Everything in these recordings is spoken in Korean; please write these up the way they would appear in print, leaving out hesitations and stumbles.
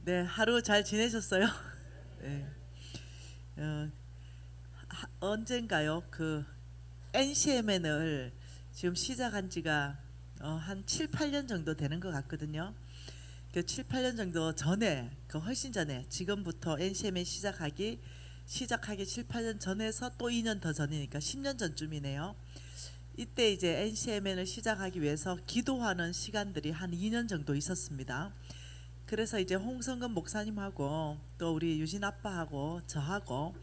네, 하루 잘 지내셨어요? 네. 어, 언젠가요? 그 NCMN을 지금 시작한 지가 한 7, 8년 정도 되는 것 같거든요. 그 7, 8년 정도 전에, 그 훨씬 전에 지금부터 NCMN 시작하기 7, 8년 전에서 또 2년 더 전이니까 10년 전쯤이네요. 이때 이제 NCMN을 시작하기 위해서 기도하는 시간들이 한 2년 정도 있었습니다. 그래서 이제 홍성근 목사님하고 또 우리 유진 아빠하고 저하고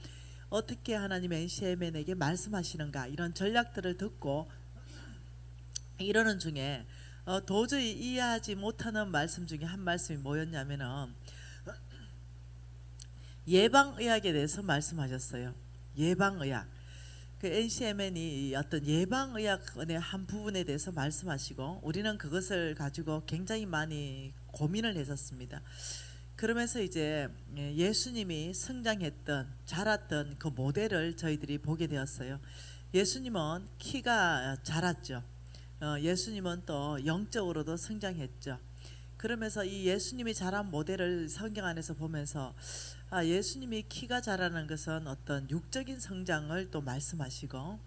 어떻게 하나님 NCMN에게 말씀하시는가 이런 전략들을 듣고 이러는 중에 도저히 이해하지 못하는 말씀 중에 한 말씀이 뭐였냐면은 예방의학에 대해서 말씀하셨어요. 예방의학. 그 NCMN이 어떤 예방의학의 한 부분에 대해서 말씀하시고 우리는 그것을 가지고 굉장히 많이 고민을 했었습니다. 그러면서 이제 예수님이 성장했던 자랐던 그 모델을 저희들이 보게 되었어요. 예수님은 키가 자랐죠. 예수님은 또 영적으로도 성장했죠. 그러면서 이 예수님이 자란 모델을 성경 안에서 보면서 예수님이 키가 자라는 것은 어떤 육적인 성장을 또 말씀하시고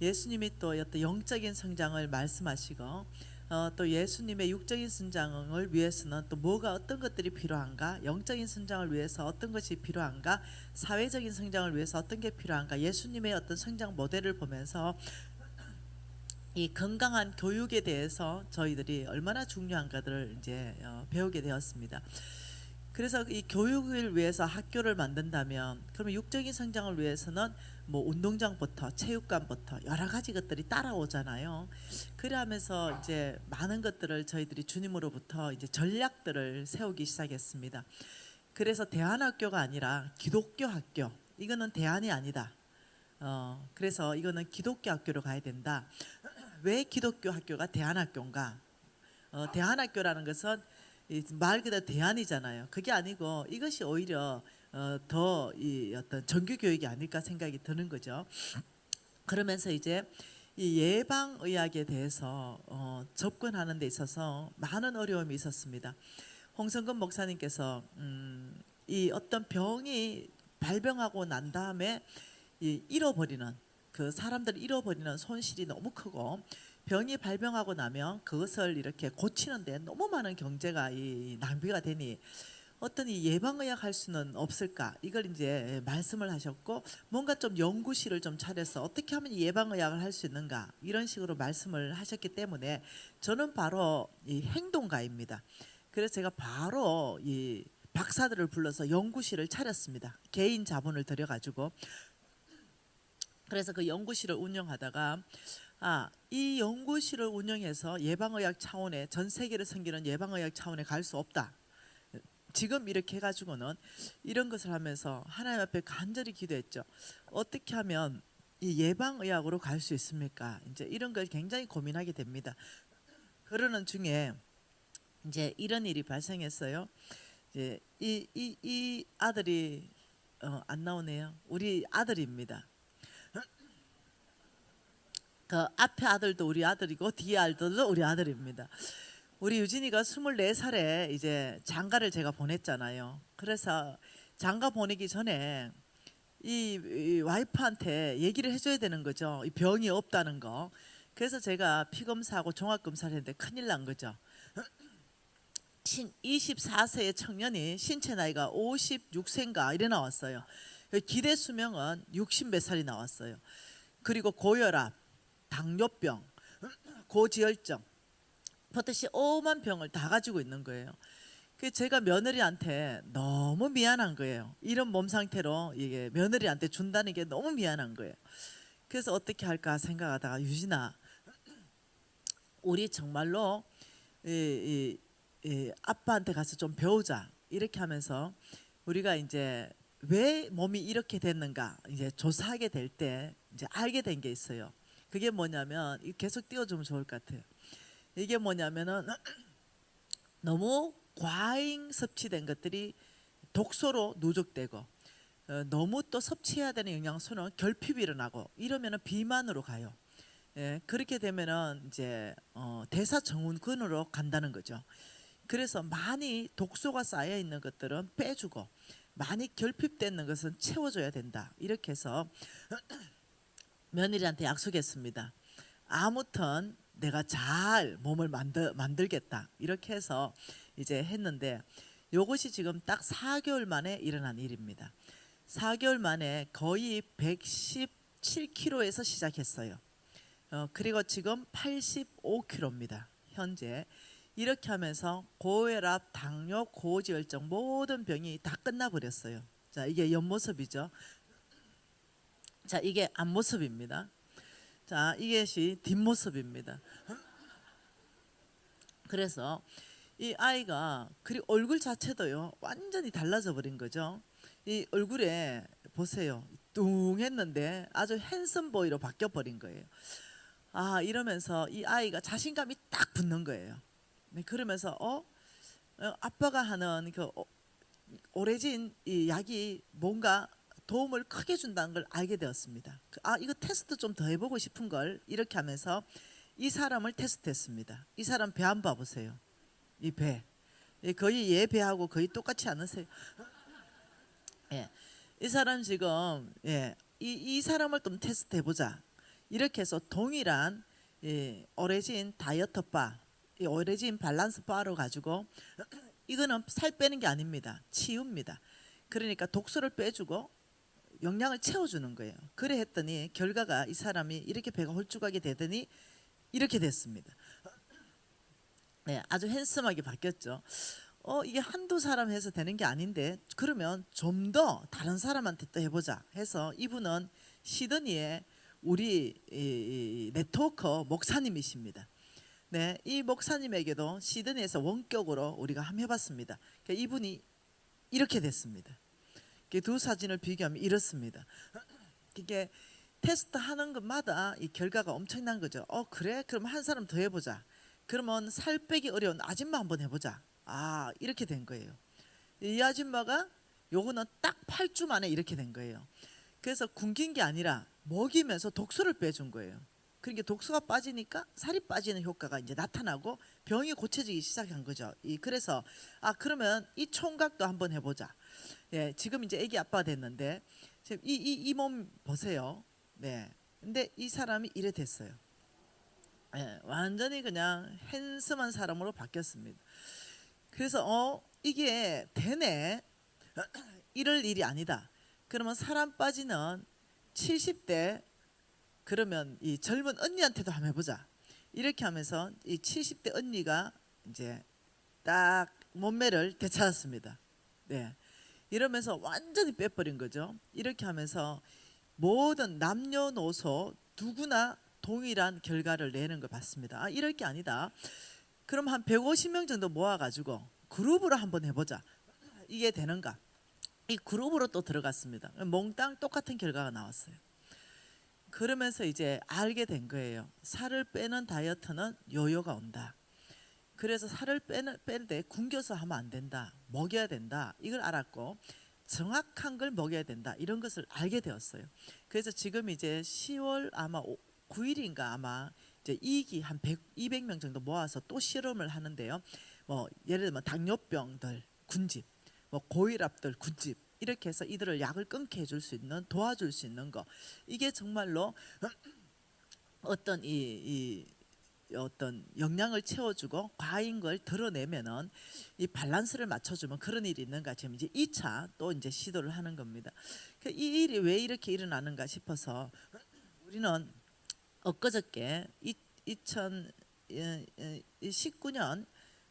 예수님이 또 어떤 영적인 성장을 말씀하시고 또 예수님의 육적인 성장을 위해서는 또 뭐가 어떤 것들이 필요한가, 영적인 성장을 위해서 어떤 것이 필요한가, 사회적인 성장을 위해서 어떤 게 필요한가, 예수님의 어떤 성장 모델을 보면서 이 건강한 교육에 대해서 저희들이 얼마나 중요한가를 이제 배우게 되었습니다. 그래서 이 교육을 위해서 학교를 만든다면 그러면 육적인 성장을 위해서는 뭐 운동장부터 체육관부터 여러 가지 것들이 따라오잖아요. 그러면서 이제 많은 것들을 저희들이 주님으로부터 이제 전략들을 세우기 시작했습니다. 그래서 대안학교가 아니라 기독교 학교, 이거는 대안이 아니다. 그래서 이거는 기독교 학교로 가야 된다. 왜 기독교 학교가 대안학교인가? 대안학교라는 것은 말 그대로 대안이잖아요. 그게 아니고 이것이 오히려 더 이 어떤 정규 교육이 아닐까 생각이 드는 거죠. 그러면서 이제 이 예방 의학에 대해서 접근하는 데 있어서 많은 어려움이 있었습니다. 홍성근 목사님께서 이 어떤 병이 발병하고 난 다음에 이 잃어버리는 그 사람들 잃어버리는 손실이 너무 크고 병이 발병하고 나면 그것을 이렇게 고치는데 너무 많은 경제가 이 낭비가 되니 어떤 이 예방의학 할 수는 없을까, 이걸 이제 말씀을 하셨고 뭔가 좀 연구실을 좀 차려서 어떻게 하면 예방의학을 할 수 있는가 이런 식으로 말씀을 하셨기 때문에 저는 바로 이 행동가입니다. 그래서 제가 바로 이 박사들을 불러서 연구실을 차렸습니다. 개인 자본을 들여가지고. 그래서 그 연구실을 운영하다가 이 연구실을 운영해서 예방의학 차원에 전 세계를 섬기는 예방의학 차원에 갈 수 없다. 지금 이렇게 해가지고는 이런 것을 하면서 하나님 앞에 간절히 기도했죠. 어떻게 하면 이 예방의학으로 갈 수 있습니까? 이제 이런 걸 굉장히 고민하게 됩니다. 그러는 중에 이제 이런 일이 발생했어요. 이제 이 아들이 안 나오네요. 우리 아들입니다. 그 앞에 아들도 우리 아들이고 뒤에 아들도 우리 아들입니다. 우리 유진이가 24살에 이제 장가를 제가 보냈잖아요. 그래서 장가 보내기 전에 이 와이프한테 얘기를 해줘야 되는 거죠. 이 병이 없다는 거. 그래서 제가 피검사하고 종합검사를 했는데 큰일 난 거죠. 24세의 청년이 신체 나이가 56세인가 이래 나왔어요. 기대 수명은 60 몇 살이 나왔어요. 그리고 고혈압, 당뇨병, 고지혈증, 버젓이 오만 병을 다 가지고 있는 거예요. 그 제가 며느리한테 너무 미안한 거예요. 이런 몸 상태로 이게 며느리한테 준다는 게 너무 미안한 거예요. 그래서 어떻게 할까 생각하다가 유진아, 우리 정말로 아빠한테 가서 좀 배우자 이렇게 하면서 우리가 이제 왜 몸이 이렇게 됐는가 이제 조사하게 될 때 이제 알게 된 게 있어요. 그게 뭐냐면 계속 띄워주면 좋을 것 같아요. 이게 뭐냐면은 너무 과잉 섭취된 것들이 독소로 누적되고 너무 또 섭취해야 되는 영양소는 결핍이 일어나고 이러면은 비만으로 가요. 그렇게 되면은 이제 대사증후군으로 간다는 거죠. 그래서 많이 독소가 쌓여 있는 것들은 빼주고 많이 결핍되는 것은 채워줘야 된다. 이렇게 해서 며느리한테 약속했습니다. 아무튼 내가 잘 몸을 만들겠다. 이렇게 해서 이제 했는데 요것이 지금 딱 4개월 만에 일어난 일입니다. 4개월 만에 거의 117kg에서 시작했어요. 그리고 지금 85kg입니다. 현재. 이렇게 하면서 고혈압, 당뇨, 고지혈증 모든 병이 다 끝나버렸어요. 자, 이게 옆모습이죠. 자, 이게 앞모습입니다. 자, 이것이 뒷모습입니다. 그래서 이 아이가 그리고 얼굴 자체도요 완전히 달라져 버린 거죠. 이 얼굴에 보세요, 뚱했는데 아주 핸섬 보이로 바뀌어 버린 거예요. 아, 이러면서 이 아이가 자신감이 딱 붙는 거예요. 네, 그러면서 아빠가 하는 그 오래진 이 약이 뭔가 도움을 크게 준다는 걸 알게 되었습니다. 아, 이거 테스트 좀 더 해보고 싶은 걸 이렇게 하면서 이 사람을 테스트했습니다. 이 사람 배 한번 봐보세요. 이 배, 거의 얘 배하고 거의 똑같지 않으세요? 예, 이 사람 지금 이 사람을 좀 테스트 해보자. 이렇게 해서 동일한 오레진 다이어트 바, 이 오레진 밸런스 바로 가지고 이거는 살 빼는 게 아닙니다. 치유입니다. 그러니까 독소를 빼주고 영양을 채워주는 거예요. 그래 했더니 결과가 이 사람이 이렇게 배가 홀쭉하게 되더니 이렇게 됐습니다. 네, 아주 핸섬하게 바뀌었죠. 이게 한두 사람 해서 되는 게 아닌데 그러면 좀 더 다른 사람한테 또 해보자 해서 이분은 시드니에 우리 이 네트워커 목사님이십니다. 네, 이 목사님에게도 시드니에서 원격으로 우리가 한번 해봤습니다. 그러니까 이분이 이렇게 됐습니다. 두 사진을 비교하면 이렇습니다. 이게 테스트하는 것마다 이 결과가 엄청난 거죠. 그래? 그럼 한 사람 더 해보자. 그러면 살 빼기 어려운 아줌마 한번 해보자. 아, 이렇게 된 거예요. 이 아줌마가 요거는 딱 8주 만에 이렇게 된 거예요. 그래서 굶긴 게 아니라 먹이면서 독소를 빼준 거예요. 그러니까 독소가 빠지니까 살이 빠지는 효과가 이제 나타나고 병이 고쳐지기 시작한 거죠. 그래서 그러면 이 총각도 한번 해보자. 예, 지금 이제 아기 아빠가 됐는데 지금 이 몸 보세요. 네, 근데 이 사람이 이래 됐어요. 예, 완전히 그냥 핸섬한 사람으로 바뀌었습니다. 그래서 이게 되네. 이럴 일이 아니다. 그러면 사람 빠지는 70대 그러면 이 젊은 언니한테도 한번 해보자. 이렇게 하면서 이 70대 언니가 이제 딱 몸매를 되찾았습니다. 네, 이러면서 완전히 빼버린 거죠. 이렇게 하면서 모든 남녀노소 누구나 동일한 결과를 내는 걸 봤습니다. 이럴 게 아니다. 그럼 한 150명 정도 모아가지고 그룹으로 한번 해보자. 이게 되는가? 이 그룹으로 또 들어갔습니다. 몽땅 똑같은 결과가 나왔어요. 그러면서 이제 알게 된 거예요. 살을 빼는 다이어트는 요요가 온다. 그래서 살을 빼는데 굶겨서 하면 안 된다. 먹여야 된다. 이걸 알았고 정확한 걸 먹여야 된다. 이런 것을 알게 되었어요. 그래서 지금 이제 10월 아마 9일인가 아마 이제 2기 한 200명 정도 모아서 또 실험을 하는데요. 뭐 예를 들면 당뇨병들 군집, 뭐 고혈압들 군집 이렇게 해서 이들을 약을 끊게 해줄 수 있는 도와줄 수 있는 거 이게 정말로 어떤 어떤 영양을 채워주고 과인 걸 드러내면은 이 밸런스를 맞춰주면 그런 일이 있는가 지금 이제 2차 또 이제 시도를 하는 겁니다. 이 일이 왜 이렇게 일어나는가 싶어서 우리는 엊그저께 2019년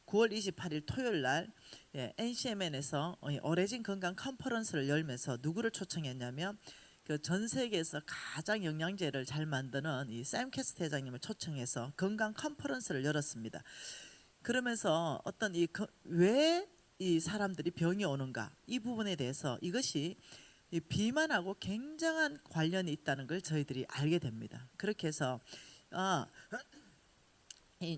9월 28일 토요일 날 NCMN에서 오래진 건강 컨퍼런스를 열면서 누구를 초청했냐면 그 전 세계에서 가장 영양제를 잘 만드는 이 샘 캐스트 회장님을 초청해서 건강 컨퍼런스를 열었습니다. 그러면서 어떤 왜 이 사람들이 병이 오는가 이 부분에 대해서 이것이 이 비만하고 굉장한 관련이 있다는 걸 저희들이 알게 됩니다. 그렇게 해서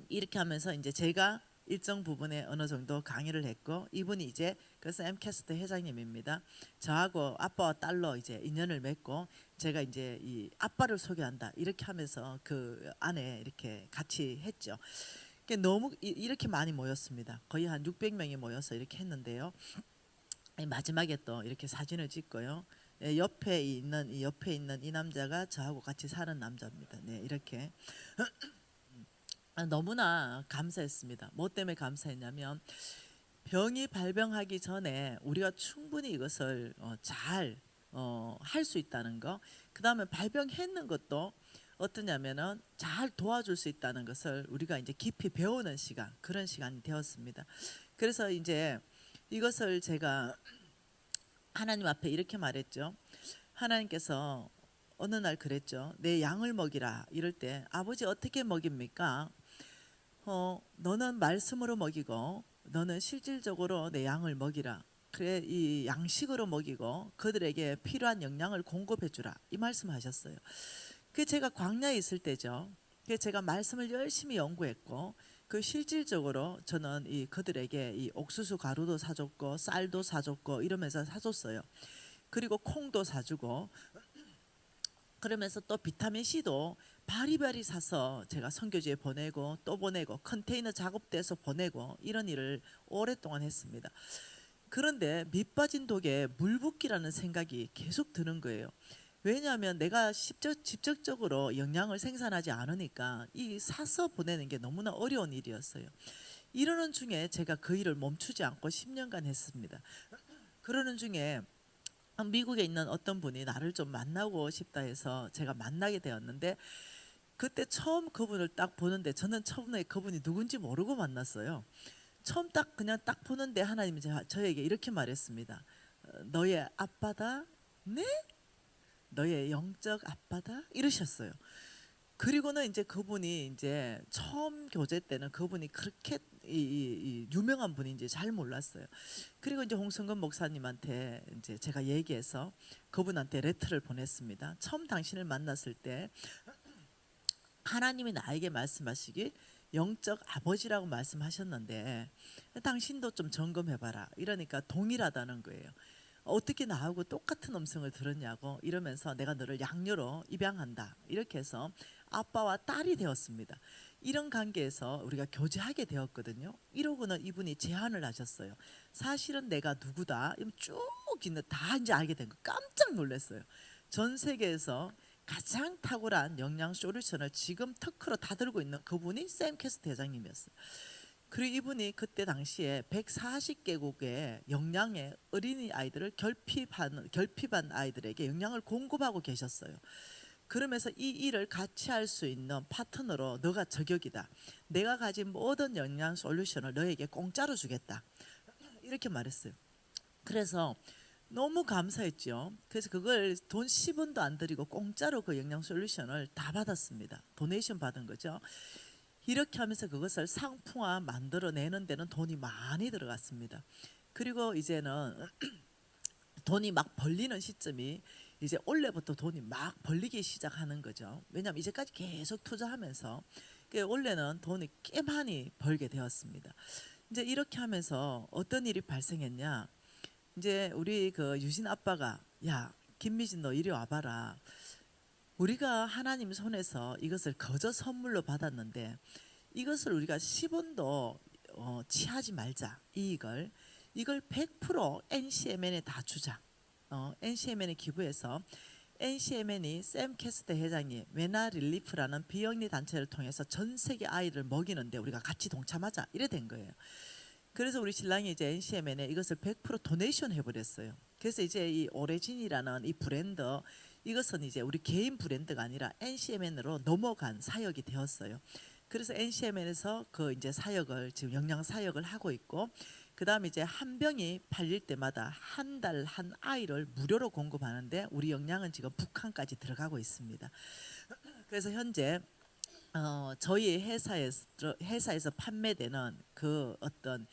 이렇게 하면서 이제 제가 일정 부분에 어느 정도 강의를 했고 이분이 이제 그 샘 캐스트 회장님입니다. 저하고 아빠와 딸로 이제 인연을 맺고 제가 이제 이 아빠를 소개한다 이렇게 하면서 그 안에 이렇게 같이 했죠. 너무 이렇게 많이 모였습니다. 거의 한 600명이 모여서 이렇게 했는데요. 마지막에 또 이렇게 사진을 찍고요. 옆에 있는 이 남자가 저하고 같이 사는 남자입니다. 네, 이렇게 너무나 감사했습니다. 뭐 때문에 감사했냐면 병이 발병하기 전에 우리가 충분히 이것을 잘 할 수 있다는 거. 그 다음에 발병했는 것도 어떠냐면은 잘 도와줄 수 있다는 것을 우리가 이제 깊이 배우는 시간, 그런 시간이 되었습니다. 그래서 이제 이것을 제가 하나님 앞에 이렇게 말했죠. 하나님께서 어느 날 그랬죠. 내 양을 먹이라. 이럴 때 아버지 어떻게 먹입니까? 너는 말씀으로 먹이고 너는 실질적으로 내 양을 먹이라. 그래, 이 양식으로 먹이고 그들에게 필요한 영양을 공급해 주라. 이 말씀하셨어요. 그 제가 광야에 있을 때죠. 그 제가 말씀을 열심히 연구했고 그 실질적으로 저는 이 그들에게 이 옥수수 가루도 사줬고 쌀도 사줬고 이러면서 사줬어요. 그리고 콩도 사주고 그러면서 또 비타민 C도 바리바리 사서 제가 선교지에 보내고 또 보내고 컨테이너 작업돼서 보내고 이런 일을 오랫동안 했습니다. 그런데 밑 빠진 독에 물 붓기라는 생각이 계속 드는 거예요. 왜냐하면 내가 직접적으로 영양을 생산하지 않으니까 이 사서 보내는 게 너무나 어려운 일이었어요. 이러는 중에 제가 그 일을 멈추지 않고 10년간 했습니다. 그러는 중에 미국에 있는 어떤 분이 나를 좀 만나고 싶다 해서 제가 만나게 되었는데 그때 처음 그분을 딱 보는데 저는 처음에 그분이 누군지 모르고 만났어요. 처음 그냥 딱 보는데 하나님이 저에게 이렇게 말했습니다. 너의 아빠다. 네? 너의 영적 아빠다. 이러셨어요. 그리고는 이제 그분이 이제 처음 교제 때는 그분이 그렇게 이 유명한 분인지 잘 몰랐어요. 그리고 이제 홍성근 목사님한테 이제 제가 얘기해서 그분한테 레터를 보냈습니다. 처음 당신을 만났을 때 하나님이 나에게 말씀하시길 영적 아버지라고 말씀하셨는데 당신도 좀 점검해봐라. 이러니까 동일하다는 거예요. 어떻게 나하고 똑같은 음성을 들었냐고 이러면서 내가 너를 양녀로 입양한다. 이렇게 해서 아빠와 딸이 되었습니다. 이런 관계에서 우리가 교제하게 되었거든요. 이러고는 이분이 제안을 하셨어요. 사실은 내가 누구다. 쭉 있는 다 이제 알게 된 거 깜짝 놀랐어요. 전 세계에서 가장 탁월한 영양 솔루션을 지금 특허로 다 들고 있는 그분이 샘 캐스트 회장님이었어요. 그리고 이분이 그때 당시에 140개국의 영양의 어린이 아이들을 결핍한 아이들에게 영양을 공급하고 계셨어요. 그러면서 이 일을 같이 할 수 있는 파트너로 너가 저격이다. 내가 가진 모든 영양 솔루션을 너에게 공짜로 주겠다. 이렇게 말했어요. 그래서 너무 감사했죠. 그래서 그걸 돈 10원도 안 들이고 공짜로 그 영양 솔루션을 다 받았습니다. 도네이션 받은 거죠. 이렇게 하면서 그것을 상품화 만들어내는 데는 돈이 많이 들어갔습니다. 그리고 이제는 돈이 막 벌리는 시점이 이제 올해부터 돈이 막 벌리기 시작하는 거죠. 왜냐하면 이제까지 계속 투자하면서 올해는 돈이 꽤 많이 벌게 되었습니다. 이제 이렇게 하면서 어떤 일이 발생했냐? 이제 우리 그 유진 아빠가 야 김미진 너 이리 와봐라. 우리가 하나님 손에서 이것을 거저 선물로 받았는데 이것을 우리가 10원도 취하지 말자. 이걸 100% NCMN에 다 주자. NCMN에 기부해서 NCMN이 샘 캐스트 회장이 메나 릴리프라는 비영리 단체를 통해서 전 세계 아이를 먹이는데 우리가 같이 동참하자. 이래 된 거예요. 그래서 우리 신랑이 이제 NCMN에 이것을 100% 도네이션 해버렸어요. 그래서 이제 이 오레진이라는 이 브랜드 이것은 이제 우리 개인 브랜드가 아니라 NCMN으로 넘어간 사역이 되었어요. 그래서 NCMN에서 그 이제 사역을 지금 영양 사역을 하고 있고, 그 다음에 이제 한 병이 팔릴 때마다 한 달 한 아이를 무료로 공급하는데 우리 영양은 지금 북한까지 들어가고 있습니다. 그래서 현재 저희 회사에서 판매되는 그 어떤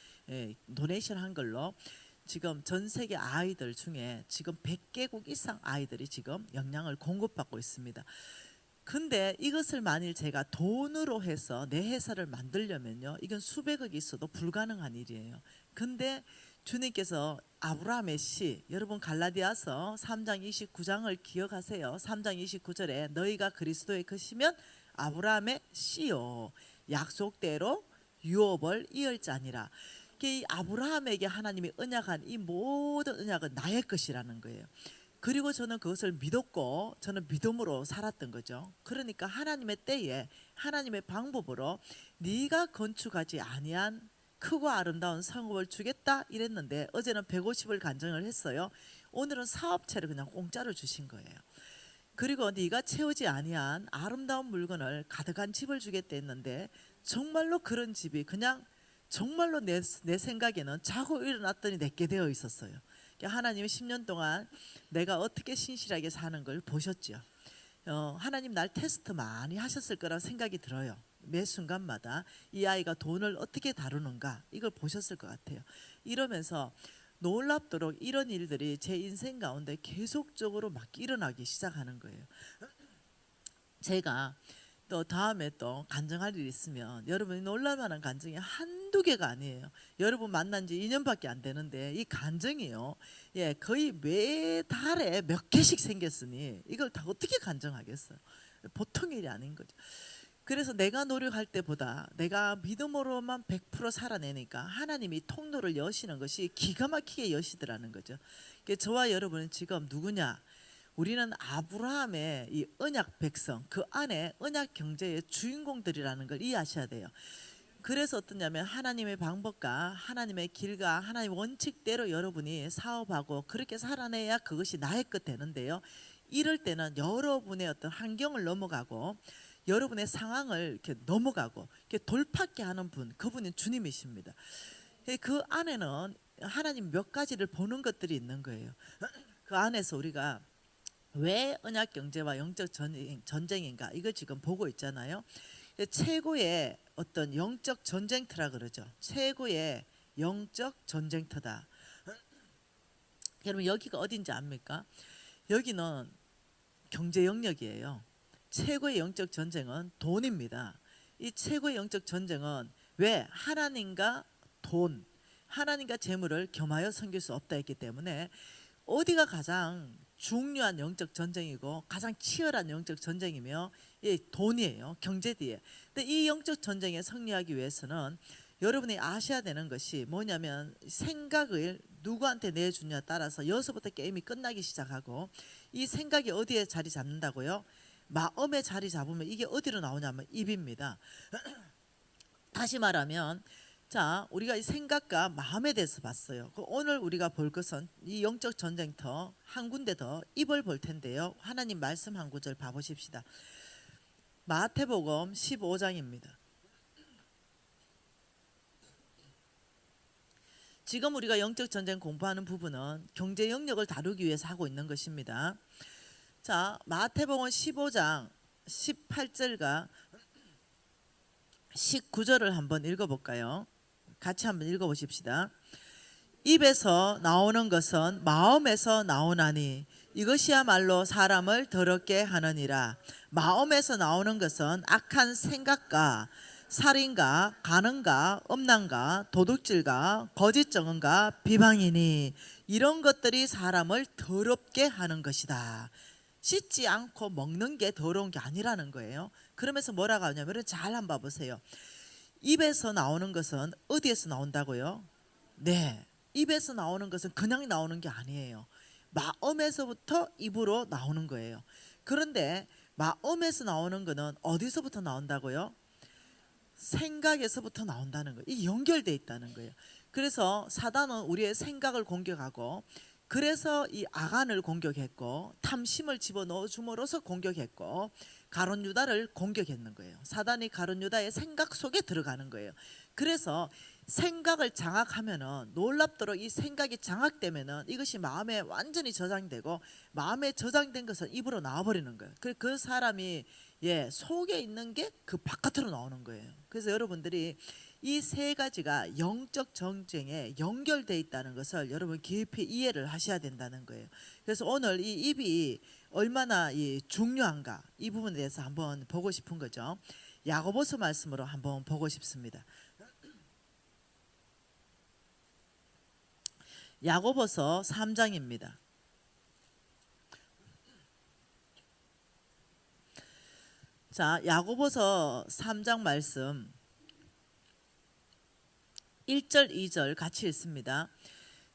도네이션 한 걸로 지금 전 세계 아이들 중에 지금 100개국 이상 아이들이 지금 영양을 공급받고 있습니다. 근데 이것을 만일 제가 돈으로 해서 내 회사를 만들려면요, 이건 수백억이 있어도 불가능한 일이에요. 근데 주님께서 아브라함의 씨, 여러분 갈라디아서 3장 29장을 기억하세요. 3장 29절에 너희가 그리스도의 것이면 아브라함의 씨요, 약속대로 유업을 이을자니라. 이 아브라함에게 하나님이 언약한 이 모든 언약은 나의 것이라는 거예요. 그리고 저는 그것을 믿었고 저는 믿음으로 살았던 거죠. 그러니까 하나님의 때에 하나님의 방법으로 네가 건축하지 아니한 크고 아름다운 성읍을 주겠다 이랬는데 어제는 150을 간증을 했어요. 오늘은 사업체를 그냥 공짜로 주신 거예요. 그리고 네가 채우지 아니한 아름다운 물건을 가득한 집을 주겠다 했는데 정말로 그런 집이 그냥 정말로 내 생각에는 자고 일어났더니 내게 되어 있었어요. 하나님이 10년 동안 내가 어떻게 신실하게 사는 걸 보셨죠. 하나님 날 테스트 많이 하셨을 거라 생각이 들어요. 매 순간마다 이 아이가 돈을 어떻게 다루는가 이걸 보셨을 것 같아요. 이러면서 놀랍도록 이런 일들이 제 인생 가운데 계속적으로 막 일어나기 시작하는 거예요. 제가 또 다음에 또 간증할 일 있으면 여러분이 놀랄만한 간증이 한두 개가 아니에요. 여러분 만난 지 2년밖에 안 되는데 이 간증이요, 예, 거의 매달에 몇 개씩 생겼으니 이걸 다 어떻게 간증하겠어요? 보통 일이 아닌 거죠. 그래서 내가 노력할 때보다 내가 믿음으로만 100% 살아내니까 하나님이 통로를 여시는 것이 기가 막히게 여시더라는 거죠. 저와 여러분은 지금 누구냐? 우리는 아브라함의 이 언약 백성, 그 안에 언약 경제의 주인공들이라는 걸 이해하셔야 돼요. 그래서 어떠냐면 하나님의 방법과 하나님의 길과 하나님의 원칙대로 여러분이 사업하고 그렇게 살아내야 그것이 나의 것 되는데요. 이럴 때는 여러분의 어떤 환경을 넘어가고 여러분의 상황을 이렇게 넘어가고 이렇게 돌파케 하는 분, 그분이 주님이십니다. 그 안에는 하나님 몇 가지를 보는 것들이 있는 거예요. 그 안에서 우리가 왜 언약 경제와 영적 전쟁인가 이걸 지금 보고 있잖아요. 최고의 어떤 영적 전쟁터라 그러죠. 최고의 영적 전쟁터다. 여러분 여기가 어딘지 압니까? 여기는 경제 영역이에요. 최고의 영적 전쟁은 돈입니다. 이 최고의 영적 전쟁은 왜 하나님과 돈, 하나님과 재물을 겸하여 섬길 수 없다 했기 때문에 어디가 가장 중요한 영적 전쟁이고 가장 치열한 영적 전쟁이며 돈이에요. 경제디에. 근데 이 영적 전쟁에 승리하기 위해서는 여러분이 아셔야 되는 것이 뭐냐면 생각을 누구한테 내주냐에 따라서 여기서부터 게임이 끝나기 시작하고 이 생각이 어디에 자리 잡는다고요? 마음에 자리 잡으면 이게 어디로 나오냐면 입입니다. 다시 말하면 자, 우리가 이 생각과 마음에 대해서 봤어요. 오늘 우리가 볼 것은 이 영적 전쟁터 한 군데 더 입을 볼 텐데요. 하나님 말씀 한 구절 봐보십시다. 마태복음 15장입니다. 지금 우리가 영적 전쟁 공부하는 부분은 경제 영역을 다루기 위해서 하고 있는 것입니다. 자, 마태복음 15장 18절과 19절을 한번 읽어볼까요? 같이 한번 읽어보십시다. 입에서 나오는 것은 마음에서 나오나니 이것이야말로 사람을 더럽게 하느니라. 마음에서 나오는 것은 악한 생각과 살인과 간음과 음란과 도둑질과 거짓 증언과 비방이니 이런 것들이 사람을 더럽게 하는 것이다. 씻지 않고 먹는 게 더러운 게 아니라는 거예요. 그러면서 뭐라고 하냐면 잘 한번 봐보세요. 입에서 나오는 것은 어디에서 나온다고요? 네, 입에서 나오는 것은 그냥 나오는 게 아니에요. 마음에서부터 입으로 나오는 거예요. 그런데 마음에서 나오는 것은 어디서부터 나온다고요? 생각에서부터 나온다는 거예요. 이게 연결돼 있다는 거예요. 그래서 사단은 우리의 생각을 공격하고 그래서 이 아간을 공격했고 탐심을 집어넣어 줌으로써 공격했고 가룟 유다를 공격했는 거예요. 사단이 가룟 유다의 생각 속에 들어가는 거예요. 그래서 생각을 장악하면은 놀랍도록 이 생각이 장악되면은 이것이 마음에 완전히 저장되고 마음에 저장된 것은 입으로 나와버리는 거예요. 그 사람이 속에 있는 게 그 바깥으로 나오는 거예요. 그래서 여러분들이 이 세 가지가 영적 전쟁에 연결되어 있다는 것을 여러분 깊이 이해를 하셔야 된다는 거예요. 그래서 오늘 이 입이 얼마나 중요한가 이 부분에 대해서 한번 보고 싶은 거죠. 야고보서 말씀으로 한번 보고 싶습니다. 야고보서 3장입니다. 자, 야고보서 3장 말씀 1절 2절 같이 읽습니다.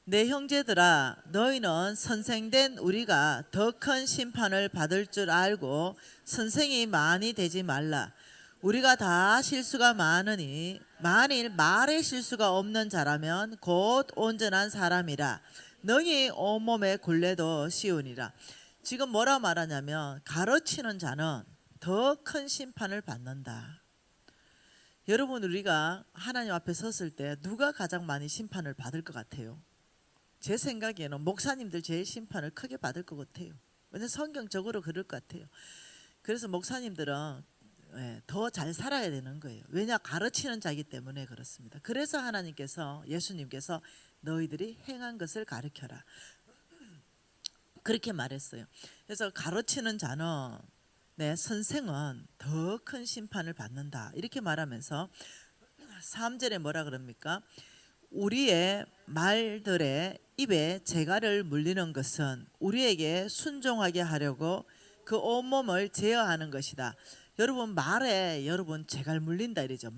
내 형제들아 너희는 선생된 우리가 더 큰 심판을 받을 줄 알고 선생이 많이 되지 말라. 우리가 다 실수가 많으니 만일 말에 실수가 없는 자라면 곧 온전한 사람이라. 너희 온몸의 굴레도 쉬우니라. 지금 뭐라 말하냐면 가르치는 자는 더 큰 심판을 받는다. 여러분, 우리가 하나님 앞에 섰을 때 누가 가장 많이 심판을 받을 것 같아요? 제 생각에는 목사님들 제일 심판을 크게 받을 것 같아요. 왜냐하면 성경적으로 그럴 것 같아요. 그래서 목사님들은 더 잘 살아야 되는 거예요. 왜냐? 가르치는 자이기 때문에 그렇습니다. 그래서 하나님께서, 예수님께서 너희들이 행한 것을 가르쳐라 그렇게 말했어요. 그래서 가르치는 자는 선생은 더 큰 심판을 받는다 이렇게 말하면서 3절에 뭐라 그럽니까? 우리의 말들의 입에 재갈을 물리는 것은 우리에게 순종하게 하려고 그 온몸을 제어하는 것이다. 여러분, 말에 여러분 재갈 물린다 이러죠.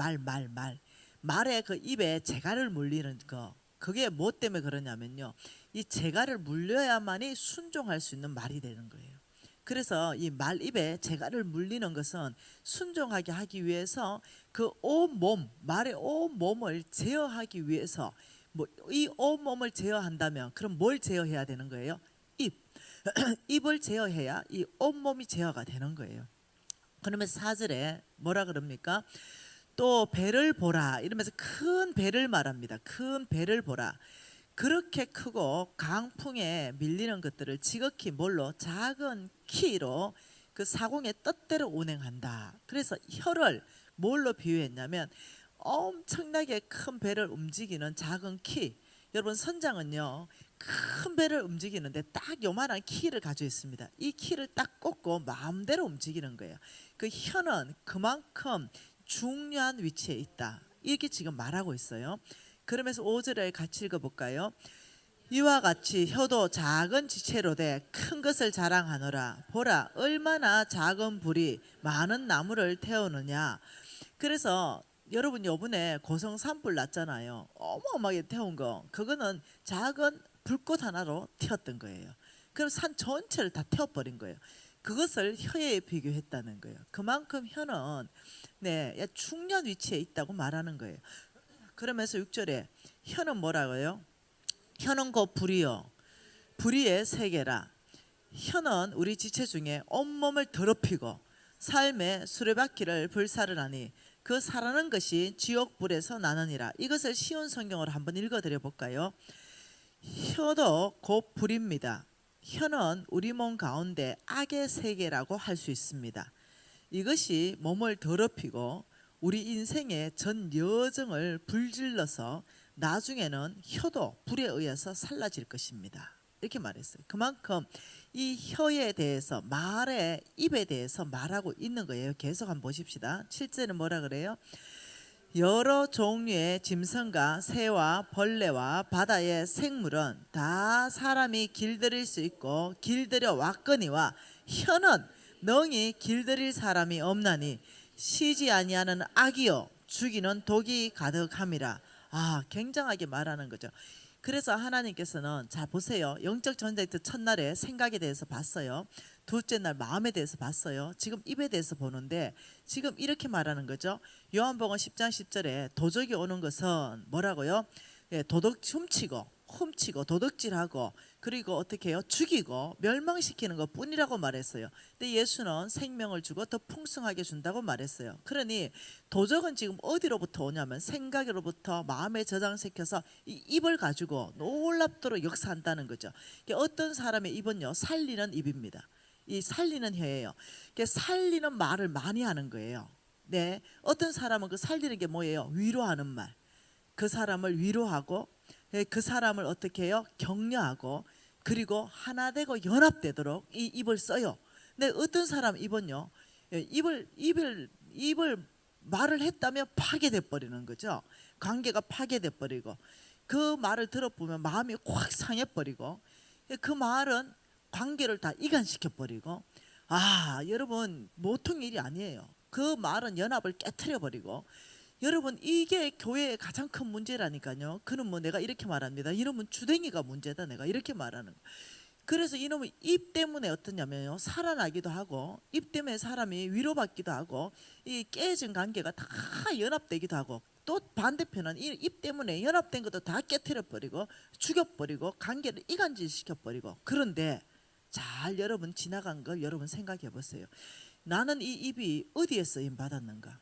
말에 그 입에 재갈을 물리는 거, 그게 뭐 때문에 그러냐면요, 이 재갈을 물려야만이 순종할 수 있는 말이 되는 거예요. 그래서 이 말 입에 재갈을 물리는 것은 순종하게 하기 위해서 그 온몸, 말의 온몸을 제어하기 위해서, 뭐 이 온몸을 제어한다면 그럼 뭘 제어해야 되는 거예요? 입. 입을 제어해야 이 온몸이 제어가 되는 거예요. 그러면 4절에 뭐라 그럽니까? 또 배를 보라 이러면서 큰 배를 말합니다. 큰 배를 보라. 그렇게 크고 강풍에 밀리는 것들을 지극히 뭘로? 작은 키로 그 사공의 뜻대로 운행한다. 그래서 혀를 뭘로 비유했냐면 엄청나게 큰 배를 움직이는 작은 키. 여러분, 선장은요 큰 배를 움직이는데 딱 요만한 키를 가지고 있습니다. 이 키를 딱 꽂고 마음대로 움직이는 거예요. 그 혀는 그만큼 중요한 위치에 있다 이렇게 지금 말하고 있어요. 그러면서 5절에 같이 읽어볼까요? 이와 같이 혀도 작은 지체로 돼 큰 것을 자랑하노라. 보라 얼마나 작은 불이 많은 나무를 태우느냐. 그래서 여러분, 요번에 고성 산불 났잖아요. 어마어마하게 태운 거, 그거는 작은 불꽃 하나로 태웠던 거예요. 그럼 산 전체를 다 태워버린 거예요. 그것을 혀에 비교했다는 거예요. 그만큼 혀는 중요한 위치에 있다고 말하는 거예요. 그러면서 6절에 혀는 뭐라고요? 혀는 곧 불이요 불의의 세계라. 혀는 우리 지체 중에 온몸을 더럽히고 삶의 수레바퀴를 불사르나니 그 사라는 것이 지옥불에서 나느니라. 이것을 쉬운 성경으로 한번 읽어드려 볼까요? 혀도 곧 불입니다. 혀는 우리 몸 가운데 악의 세계라고 할 수 있습니다. 이것이 몸을 더럽히고 우리 인생의 전 여정을 불질러서 나중에는 혀도 불에 의해서 살라질 것입니다. 이렇게 말했어요. 그만큼 이 혀에 대해서, 말의 입에 대해서 말하고 있는 거예요. 계속 한번 보십시다. 7절은 뭐라 그래요? 여러 종류의 짐승과 새와 벌레와 바다의 생물은 다 사람이 길들일 수 있고 길들여 왔거니와 혀는 능히 길들일 사람이 없나니 쉬지 아니하는 악이요 죽이는 독이 가득함이라. 굉장하게 말하는 거죠. 그래서 하나님께서는, 자 보세요, 영적 전쟁터 첫날에 생각에 대해서 봤어요. 둘째 날 마음에 대해서 봤어요. 지금 입에 대해서 보는데 지금 이렇게 말하는 거죠. 요한복음 10장 10절에 도적이 오는 것은 뭐라고요? 훔치고 도둑질하고 그리고 어떻게 해요? 죽이고 멸망시키는 것 뿐이라고 말했어요. 근데 예수는 생명을 주고 더 풍성하게 준다고 말했어요. 그러니 도적은 지금 어디로부터 오냐면 생각으로부터 마음에 저장시켜서 이 입을 가지고 놀랍도록 역사한다는 거죠. 어떤 사람의 입은요 살리는 입입니다. 이 살리는 혀예요. 살리는 말을 많이 하는 거예요. 어떤 사람은 그 살리는 게 뭐예요? 위로하는 말. 그 사람을 위로하고 그 사람을 어떻게 해요? 격려하고 그리고 하나 되고 연합되도록 이 입을 써요. 근데 어떤 사람 입은요, 입을 말을 했다면 파괴돼 버리는 거죠. 관계가 파괴돼 버리고 그 말을 들어보면 마음이 확 상해 버리고 그 말은 관계를 다 이간시켜 버리고 여러분 보통 일이 아니에요. 그 말은 연합을 깨트려 버리고 여러분 이게 교회의 가장 큰 문제라니까요. 그는 뭐 내가 이렇게 말합니다. 이놈은 주댕이가 문제다. 내가 이렇게 말하는 거. 그래서 이놈은 입 때문에 어떠냐면요, 살아나기도 하고 입 때문에 사람이 위로받기도 하고 이 깨진 관계가 다 연합되기도 하고, 또 반대편은 이 입 때문에 연합된 것도 다 깨트려 버리고 죽여버리고 관계를 이간질시켜 버리고. 그런데 잘 여러분 지나간 걸 여러분 생각해 보세요. 나는 이 입이 어디에 쓰임 받았는가?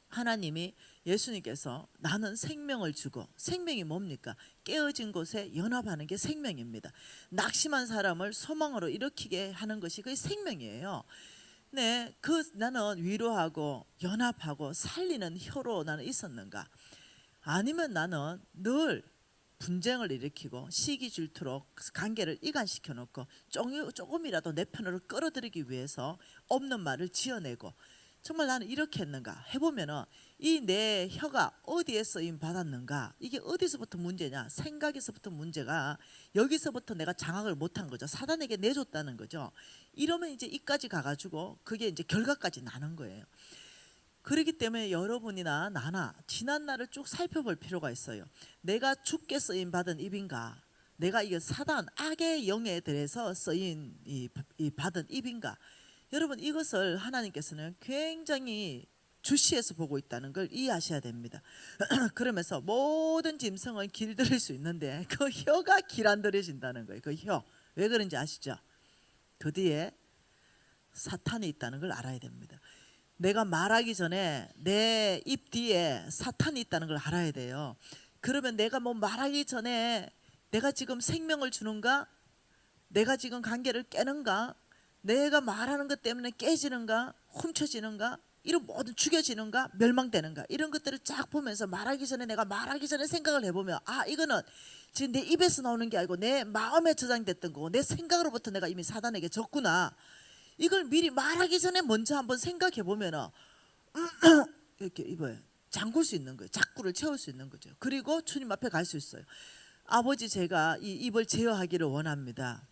하나님이, 예수님께서 나는 생명을 주고, 생명이 뭡니까? 깨어진 곳에 연합하는 게 생명입니다. 낙심한 사람을 소망으로 일으키게 하는 것이 그 생명이에요. 네, 나는 위로하고 연합하고 살리는 혀로 나는 있었는가? 아니면 나는 늘 분쟁을 일으키고 시기 질투로 관계를 이간시켜 놓고 조금이라도 내 편으로 끌어들이기 위해서 없는 말을 지어내고, 정말 나는 이렇게 했는가 해보면은 이 내 혀가 어디에 쓰임 받았는가, 이게 어디서부터 문제냐? 생각에서부터 문제가, 여기서부터 내가 장악을 못한 거죠. 사단에게 내줬다는 거죠. 이러면 이제 이까지 가가지고 그게 이제 결과까지 나는 거예요. 그렇기 때문에 여러분이나 나나 지난 날을 쭉 살펴볼 필요가 있어요. 내가 죽게 쓰임 받은 입인가? 내가 이게 사단 악의 영에 대해서 쓰인 이 받은 입인가? 여러분 이것을 하나님께서는 굉장히 주시해서 보고 있다는 걸 이해하셔야 됩니다. 그러면서 모든 짐승은 길들일 수 있는데 그 혀가 길 안 들여진다는 거예요. 그 혀. 왜 그런지 아시죠? 그 뒤에 사탄이 있다는 걸 알아야 됩니다. 내가 말하기 전에 내 입 뒤에 사탄이 있다는 걸 알아야 돼요. 그러면 내가 뭐 말하기 전에 내가 지금 생명을 주는가? 내가 지금 관계를 깨는가? 내가 말하는 것 때문에 깨지는가? 훔쳐지는가? 이런 모든 죽여지는가? 멸망되는가? 이런 것들을 쫙 보면서 말하기 전에, 내가 말하기 전에 생각을 해보면, 아, 이거는 지금 내 입에서 나오는 게 아니고 내 마음에 저장됐던 거고 내 생각으로부터 내가 이미 사단에게 졌구나. 이걸 미리 말하기 전에 먼저 한번 생각해 보면은 이렇게 입을 잠글 수 있는 거예요. 작구를 채울 수 있는 거죠. 그리고 주님 앞에 갈 수 있어요. 아버지, 제가 이 입을 제어하기를 원합니다.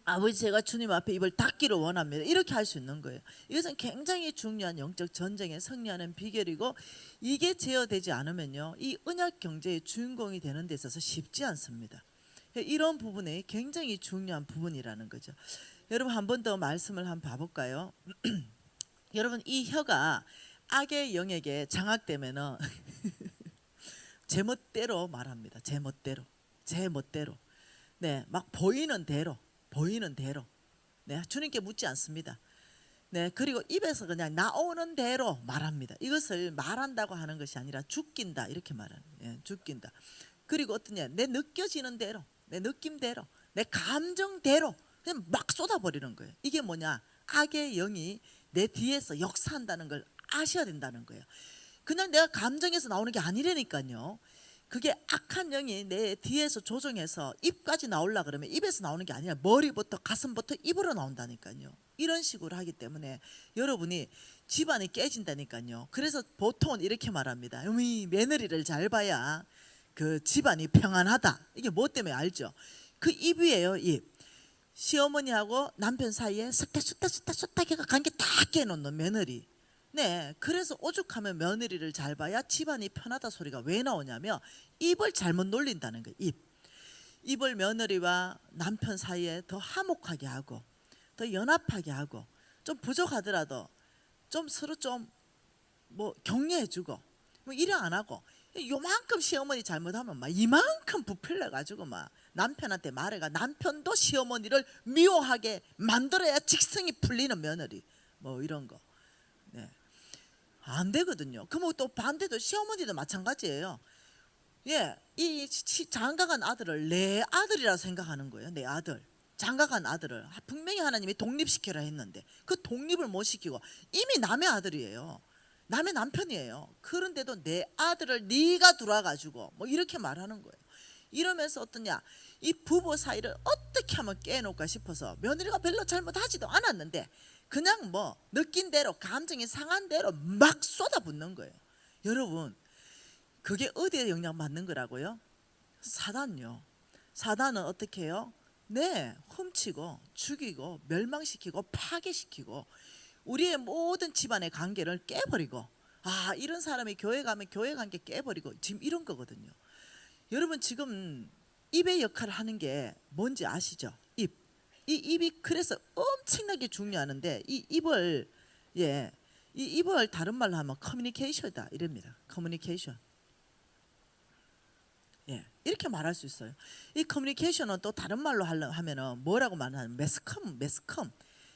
아버지, 제가 주님 앞에 입을 닫기를 원합니다. 이렇게 할 수 있는 거예요. 이것은 굉장히 중요한 영적 전쟁에 승리하는 비결이고, 이게 제어되지 않으면요, 이 언약 경제의 주인공이 되는 데 있어서 쉽지 않습니다. 이런 부분이 굉장히 중요한 부분이라는 거죠. 여러분 한 번 더 말씀을 한번 봐볼까요? 여러분 이 혀가 악의 영에게 장악되면은 제멋대로 말합니다. 제멋대로. 네, 막 보이는 대로. 네, 주님께 묻지 않습니다. 네, 그리고 입에서 그냥 나오는 대로 말합니다. 이것을 말한다고 하는 것이 아니라 죽긴다 이렇게 말하는. 예, 죽긴다. 그리고 어떠냐? 내 느껴지는 대로, 내 느낌대로, 내 감정대로 그냥 막 쏟아버리는 거예요. 이게 뭐냐? 악의 영이 내 뒤에서 역사한다는 걸 아셔야 된다는 거예요. 그냥 내가 감정에서 나오는 게 아니라니까요. 그게 악한 영이 내 뒤에서 조종해서 입까지 나오려 그러면 입에서 나오는 게 아니라 머리부터 가슴부터 입으로 나온다니까요. 이런 식으로 하기 때문에 여러분이 집안이 깨진다니까요. 그래서 보통은 이렇게 말합니다. 며느리를 잘 봐야 그 집안이 평안하다. 이게 뭐 때문에 알죠? 그 입이에요. 입. 시어머니하고 남편 사이에 숫닥 관계 딱 깨놓는 며느리. 네, 그래서 오죽하면 며느리를 잘 봐야 집안이 편하다 소리가 왜 나오냐면 입을 잘못 놀린다는 거예요. 입을 며느리와 남편 사이에 더 화목하게 하고 더 연합하게 하고, 좀 부족하더라도 좀 서로 좀 뭐 격려해주고, 뭐 일을 안 하고, 요만큼 시어머니 잘못하면 막 이만큼 부풀려 가지고 막 남편한테 말해가 남편도 시어머니를 미워하게 만들어야 직성이 풀리는 며느리, 뭐 이런 거. 네, 안 되거든요. 그럼 또 반대도 시어머니도 마찬가지예요. 예, 이 장가간 아들을 내 아들이라 생각하는 거예요. 내 아들, 장가간 아들을 분명히 하나님이 독립시키라 했는데 그 독립을 못 시키고 이미 남의 아들이에요. 남의 남편이에요. 그런데도 내 아들을 네가 들어와가지고 뭐 이렇게 말하는 거예요. 이러면서 어떠냐, 이 부부 사이를 어떻게 하면 깨놓을까 싶어서 며느리가 별로 잘못하지도 않았는데 그냥 뭐 느낀 대로 감정이 상한 대로 막 쏟아붓는 거예요. 여러분 그게 어디에 영향받는 거라고요? 사단요. 사단은 어떻게 해요? 네, 훔치고 죽이고 멸망시키고 파괴시키고 우리의 모든 집안의 관계를 깨버리고 아, 이런 사람이 교회 가면 교회 관계 깨버리고 지금 이런 거거든요. 여러분 지금 입의 역할을 하는 게 뭔지 아시죠? 입. 이 입이 그래서 엄청나게 중요하는데 이 입을 예, 이 입을 다른 말로 하면 커뮤니케이션이다 이럽니다. 커뮤니케이션. 예, 이렇게 말할 수 있어요. 이 커뮤니케이션은 또 다른 말로 하면은 뭐라고 말하냐면 매스컴.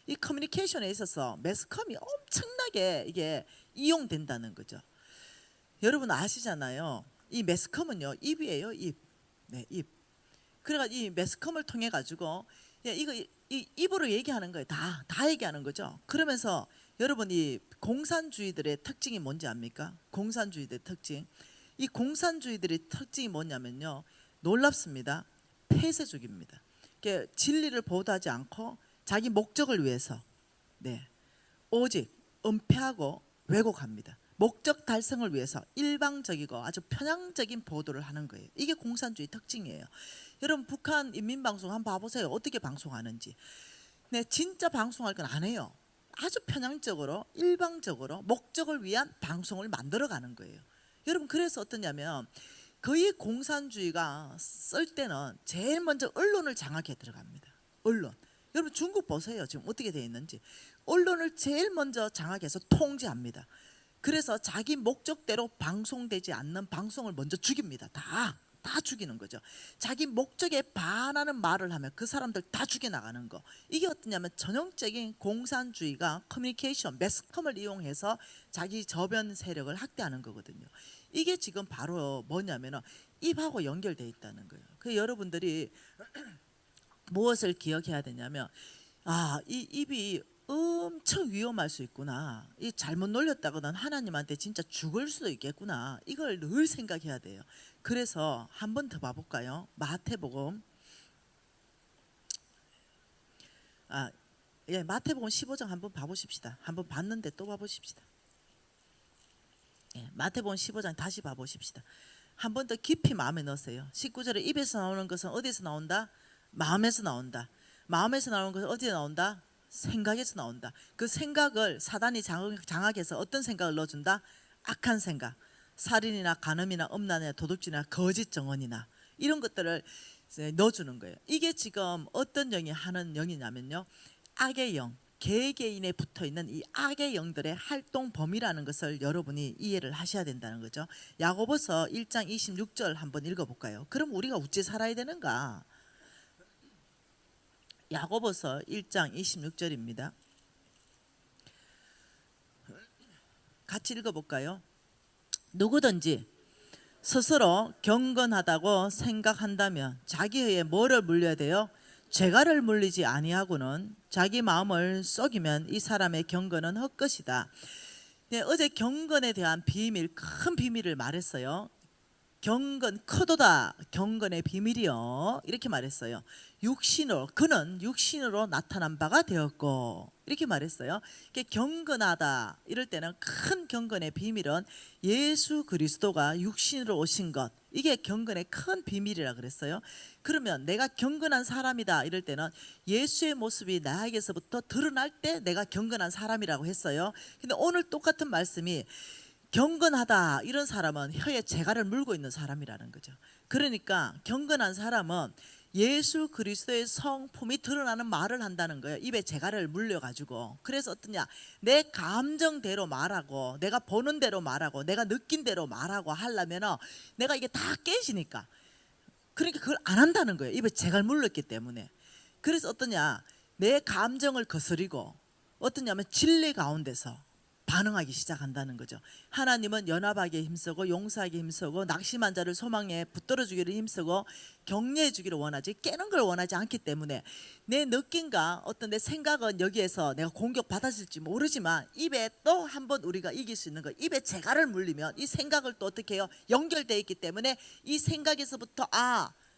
이 커뮤니케이션에 있어서 매스컴이 엄청나게 이게 이용된다는 거죠. 여러분 아시잖아요. 이 매스컴은요 입이에요, 입. 네, 입. 그래가 이 매스컴을 통해 가지고 이거 이 입으로 얘기하는 거예요. 다 얘기하는 거죠. 그러면서 여러분 이 공산주의들의 특징이 뭔지 압니까? 공산주의들의 특징. 이 공산주의들의 특징이 뭐냐면요. 놀랍습니다. 폐쇄적입니다. 진리를 보도하지 않고 자기 목적을 위해서 오직 은폐하고 왜곡합니다. 목적 달성을 위해서 일방적이고 아주 편향적인 보도를 하는 거예요. 이게 공산주의 특징이에요. 여러분 북한 인민방송 한번 봐보세요. 어떻게 방송하는지. 진짜 방송할 건 안 해요. 아주 편향적으로 일방적으로 목적을 위한 방송을 만들어가는 거예요. 여러분 그래서 어떠냐면 거의 공산주의가 쓸 때는 제일 먼저 언론을 장악해 들어갑니다. 언론. 여러분 중국 보세요. 지금 어떻게 되어 있는지. 언론을 제일 먼저 장악해서 통제합니다. 그래서 자기 목적대로 방송되지 않는 방송을 먼저 죽입니다. 다 죽이는 거죠. 자기 목적에 반하는 말을 하면 그 사람들 다 죽여나가는 거. 이게 어떠냐면 전형적인 공산주의가 커뮤니케이션, 매스컴을 이용해서 자기 저변 세력을 확대하는 거거든요. 이게 지금 바로 뭐냐면 입하고 연결되어 있다는 거예요. 그 여러분들이 무엇을 기억해야 되냐면 이 입이 엄청 위험할 수 있구나. 이 잘못 놀렸다거나 하나님한테 진짜 죽을 수도 있겠구나. 이걸 늘 생각해야 돼요. 그래서 한 번 더 봐볼까요? 마태복음 마태복음 15장 한번 봐보십시다. 한번 봤는데 또 봐보십시다. 마태복음 15장 다시 봐보십시다. 한 번 더 깊이 마음에 넣으세요. 19절에 입에서 나오는 것은 어디에서 나온다? 마음에서 나온다. 마음에서 나오는 것은 어디에 나온다? 생각에서 나온다. 그 생각을 사단이 장악해서 어떤 생각을 넣어준다? 악한 생각, 살인이나 간음이나 음란이나 도둑질이나 거짓 정언이나 이런 것들을 넣어주는 거예요. 이게 지금 어떤 영이 하는 영이냐면요, 악의 영, 개개인에 붙어있는 이 악의 영들의 활동 범위라는 것을 여러분이 이해를 하셔야 된다는 거죠. 야고보서 1장 26절 한번 읽어볼까요? 그럼 우리가 어찌 살아야 되는가? 야고보서 1장 26절입니다. 같이 읽어볼까요? 누구든지 스스로 경건하다고 생각한다면 자기의 뭐를 물려야 돼요? 죄가를 물리지 아니하고는 자기 마음을 속이면 이 사람의 경건은 헛것이다. 어제 경건에 대한 비밀, 큰 비밀을 말했어요. 경건 크도다. 경건의 비밀이요. 이렇게 말했어요. 그는 육신으로 나타난 바가 되었고 이렇게 말했어요. 경건하다 이럴 때는 큰 경건의 비밀은 예수 그리스도가 육신으로 오신 것, 이게 경건의 큰 비밀이라 그랬어요. 그러면 내가 경건한 사람이다 이럴 때는 예수의 모습이 나에게서부터 드러날 때 내가 경건한 사람이라고 했어요. 근데 오늘 똑같은 말씀이 경건하다 이런 사람은 혀에 재갈을 물고 있는 사람이라는 거죠. 그러니까 경건한 사람은 예수 그리스도의 성품이 드러나는 말을 한다는 거예요. 입에 재갈을 물려가지고. 그래서 어떠냐, 내 감정대로 말하고 내가 보는 대로 말하고 내가 느낀 대로 말하고 하려면 내가 이게 다 깨지니까, 그러니까 그걸 안 한다는 거예요. 입에 재갈 물렸기 때문에. 그래서 어떠냐, 내 감정을 거스리고 어떠냐면 진리 가운데서 반응하기 시작한다는 거죠. 하나님은 연합하게 힘쓰고 용서하게 힘쓰고 낙심한 자를 소망에 붙들어 주기를 힘쓰고 격려해 주기를 원하지 깨는 걸 원하지 않기 때문에 내 느낌과 어떤 내 생각은 여기에서 내가 공격받았을지 모르지만 입에 또 한 번 우리가 이길 수 있는 거, 입에 재갈을 물리면 이 생각을 또 어떻게 해요? 연결되어 있기 때문에 이 생각에서부터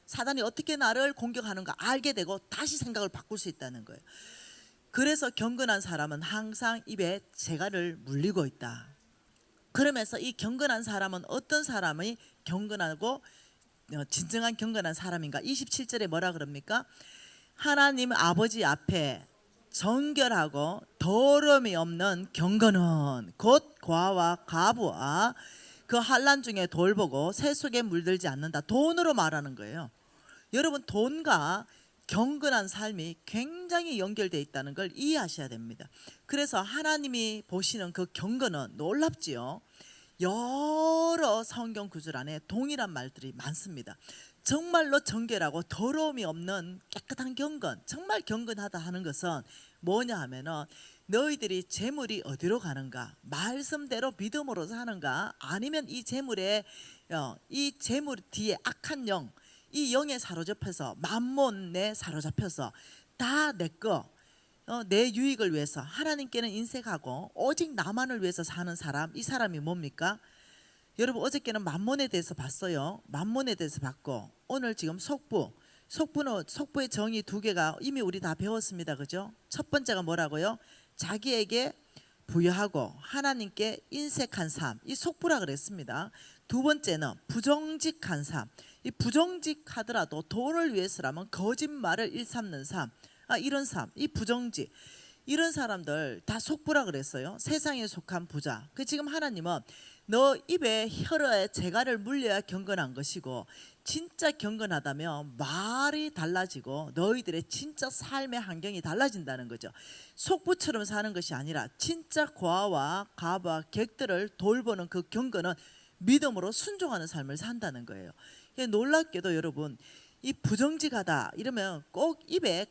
사단이 어떻게 나를 공격하는가 알게 되고 다시 생각을 바꿀 수 있다는 거예요. 그래서 경건한 사람은 항상 입에 재갈을 물리고 있다. 그러면서 이 경건한 사람은 어떤 사람이 경건하고 진정한 경건한 사람인가? 27절에 뭐라 그럽니까? 하나님 아버지 앞에 정결하고 더러움이 없는 경건은 곧 과와 가부와 그 환난 중에 돌보고 새 속에 물들지 않는다. 돈으로 말하는 거예요. 여러분, 돈과 경건한 삶이 굉장히 연결되어 있다는 걸 이해하셔야 됩니다. 그래서 하나님이 보시는 그 경건은 놀랍지요. 여러 성경 구절 안에 동일한 말들이 많습니다. 정말로 정결하고 더러움이 없는 깨끗한 경건, 정말 경건하다 하는 것은 뭐냐 하면은 너희들이 재물이 어디로 가는가, 말씀대로 믿음으로 사는가, 아니면 이 재물에 이 재물 뒤에 악한 영, 이 영에 사로잡혀서 만몬에 사로잡혀서 다 내 거, 내 유익을 위해서 하나님께는 인색하고 오직 나만을 위해서 사는 사람, 이 사람이 뭡니까? 여러분, 어저께는 만몬에 대해서 봤어요. 만몬에 대해서 봤고, 오늘 지금 속부의 정의 두 개가 이미 우리 다 배웠습니다. 그죠? 첫 번째가 뭐라고요? 자기에게 부여하고 하나님께 인색한 삶, 이 속부라 그랬습니다. 두 번째는 부정직한 삶. 이 부정직하더라도 돈을 위해서라면 거짓말을 일삼는 삶, 이런 삶, 이 부정직, 이런 사람들 다 속부라 그랬어요. 세상에 속한 부자. 그 지금 하나님은 너 입에 혀에 재갈을 물려야 경건한 것이고, 진짜 경건하다면 말이 달라지고 너희들의 진짜 삶의 환경이 달라진다는 거죠. 속부처럼 사는 것이 아니라 진짜 과와 가부와 객들을 돌보는 그 경건은 믿음으로 순종하는 삶을 산다는 거예요. 놀랍게도 여러분, 이 부정직하다 이러면 꼭 입에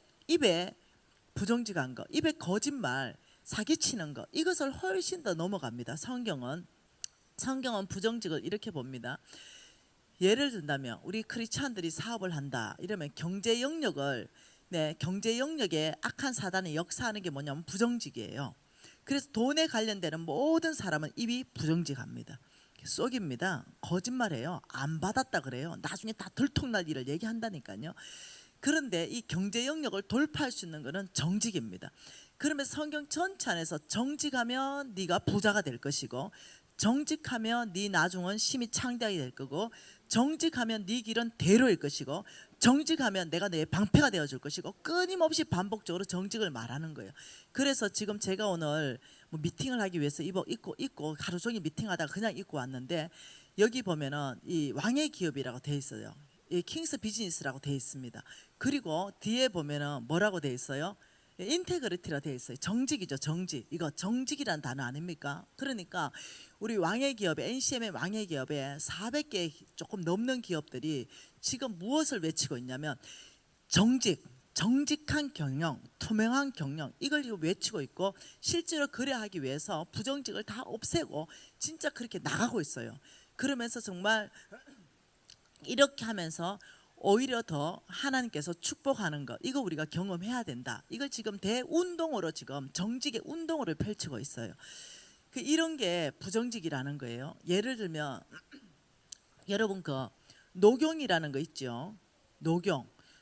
부정직한 거, 입에 거짓말, 사기치는 거, 이것을 훨씬 더 넘어갑니다. 성경은 부정직을 이렇게 봅니다. 예를 든다면 우리 크리스찬들이 사업을 한다 이러면 경제 영역에 악한 사단이 역사하는 게 뭐냐면 부정직이에요. 그래서 돈에 관련되는 모든 사람은 입이 부정직합니다. 속입니다. 거짓말해요. 안 받았다 그래요. 나중에 다 들통날 일을 얘기한다니까요. 그런데 이 경제 영역을 돌파할 수 있는 것은 정직입니다. 그러면 성경 전체 안에서 정직하면 네가 부자가 될 것이고, 정직하면 네 나중은 심히 창대하게 될 거고, 정직하면 네 길은 대로일 것이고, 정직하면 내가 너의 방패가 되어줄 것이고, 끊임없이 반복적으로 정직을 말하는 거예요. 그래서 지금 제가 오늘 미팅을 하기 위해서 입고 하루 종일 미팅하다가 그냥 입고 왔는데, 여기 보면은 이 왕의 기업이라고 돼 있어요. 이 킹스 비즈니스라고 돼 있습니다. 그리고 뒤에 보면은 뭐라고 돼 있어요? 인테그리티라 돼 있어요. 정직이죠, 정직. 이거 정직이란 단어 아닙니까? 그러니까 우리 왕의 기업에, NCM의 왕의 기업에 400개 조금 넘는 기업들이 지금 무엇을 외치고 있냐면 정직한 경영, 투명한 경영, 이걸 지금 외치고 있고, 실제로 그래야 하기 위해서 부정직을 다 없애고 진짜 그렇게 나가고 있어요. 그러면서 정말 이렇게 하면서 오히려 더 하나님께서 축복하는 것, 이거 우리가 경험해야 된다. 이걸 지금 대운동으로, 지금 정직의 운동으로 펼치고 있어요. 이런 게 부정직이라는 거예요. 예를 들면 여러분, 그 녹용이라는 거 있죠.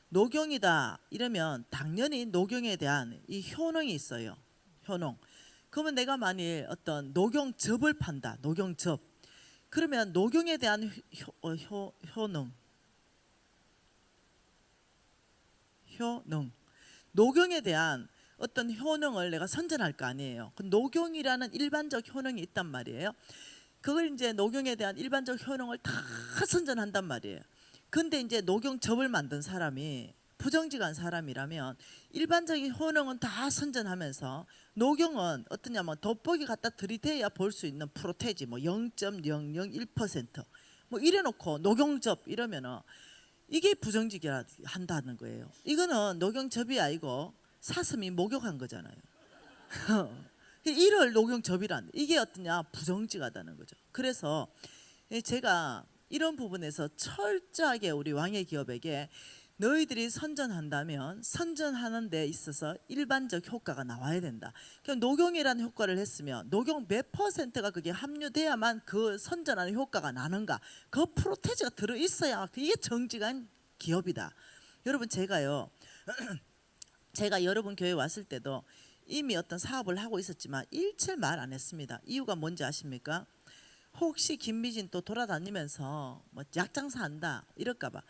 녹용이다 이러면 당연히 녹용에 대한 이 효능이 있어요. 효능. 그러면 내가 만일 어떤 녹용즙을 판다, 녹용즙, 그러면 녹용에 대한 효능, 녹용에 대한 어떤 효능을 내가 선전할 거 아니에요. 그 녹용이라는 일반적 효능이 있단 말이에요. 그걸 이제 녹용에 대한 일반적 효능을 다 선전한단 말이에요. 근데 이제 녹용즙을 만든 사람이 부정직한 사람이라면 일반적인 효능은 다 선전하면서 녹용은 어떠냐면 돋보기 갖다 들이대야 볼 수 있는 프로테지 뭐 0.001% 뭐 이래놓고 녹용즙 이러면은 이게 부정직이라 한다는 거예요. 이거는 녹용즙이 아니고 사슴이 목욕한 거잖아요. 이를 녹용즙이란, 이게 어떠냐, 부정직하다는 거죠. 그래서 제가 이런 부분에서 철저하게 우리 왕의 기업에게 너희들이 선전한다면 선전하는 데 있어서 일반적 효과가 나와야 된다. 그럼 녹용이라는 효과를 했으면 녹용 몇 퍼센트가 그게 함유돼야만 그 선전하는 효과가 나는가? 그 프로테지가 들어있어야 이게 정직한 기업이다. 여러분, 제가 여러분 교회 왔을 때도 이미 어떤 사업을 하고 있었지만 일체 말 안 했습니다. 이유가 뭔지 아십니까? 혹시 김미진 또 돌아다니면서 뭐 약장사 한다 이럴까봐.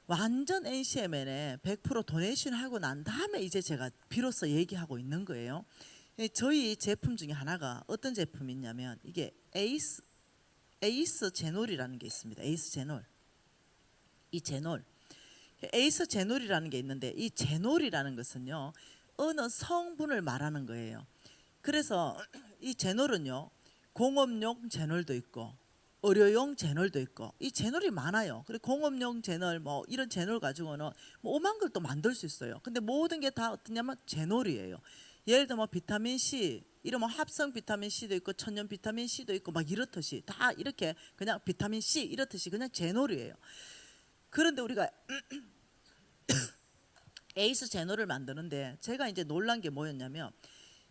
완전 NCMN에 100% 도네이션 하고 난 다음에 이제 제가 비로소 얘기하고 있는 거예요. 저희 제품 중에 하나가 어떤 제품이 있냐면 이게 에이스 제놀이라는 게 있습니다. 에이스 제놀. 이 제놀. 에이스 제놀이라는 게 있는데 이 제놀이라는 것은요. 어느 성분을 말하는 거예요. 그래서 이 제놀은요. 공업용 제놀도 있고 의료용 제놀도 있고 이 제놀이 많아요. 그리고 공업용 제놀 뭐 이런 제놀 가지고는 뭐 오만 걸 또 만들 수 있어요. 근데 모든 게 다 어떠냐면 제놀이에요. 예를 들면 비타민 C 이런 뭐 합성 비타민 C도 있고 천연 비타민 C도 있고 막 이렇듯이 다 이렇게 그냥 비타민 C 이렇듯이 그냥 제놀이에요. 그런데 우리가 에이스 제놀을 만드는데 제가 이제 놀란 게 뭐였냐면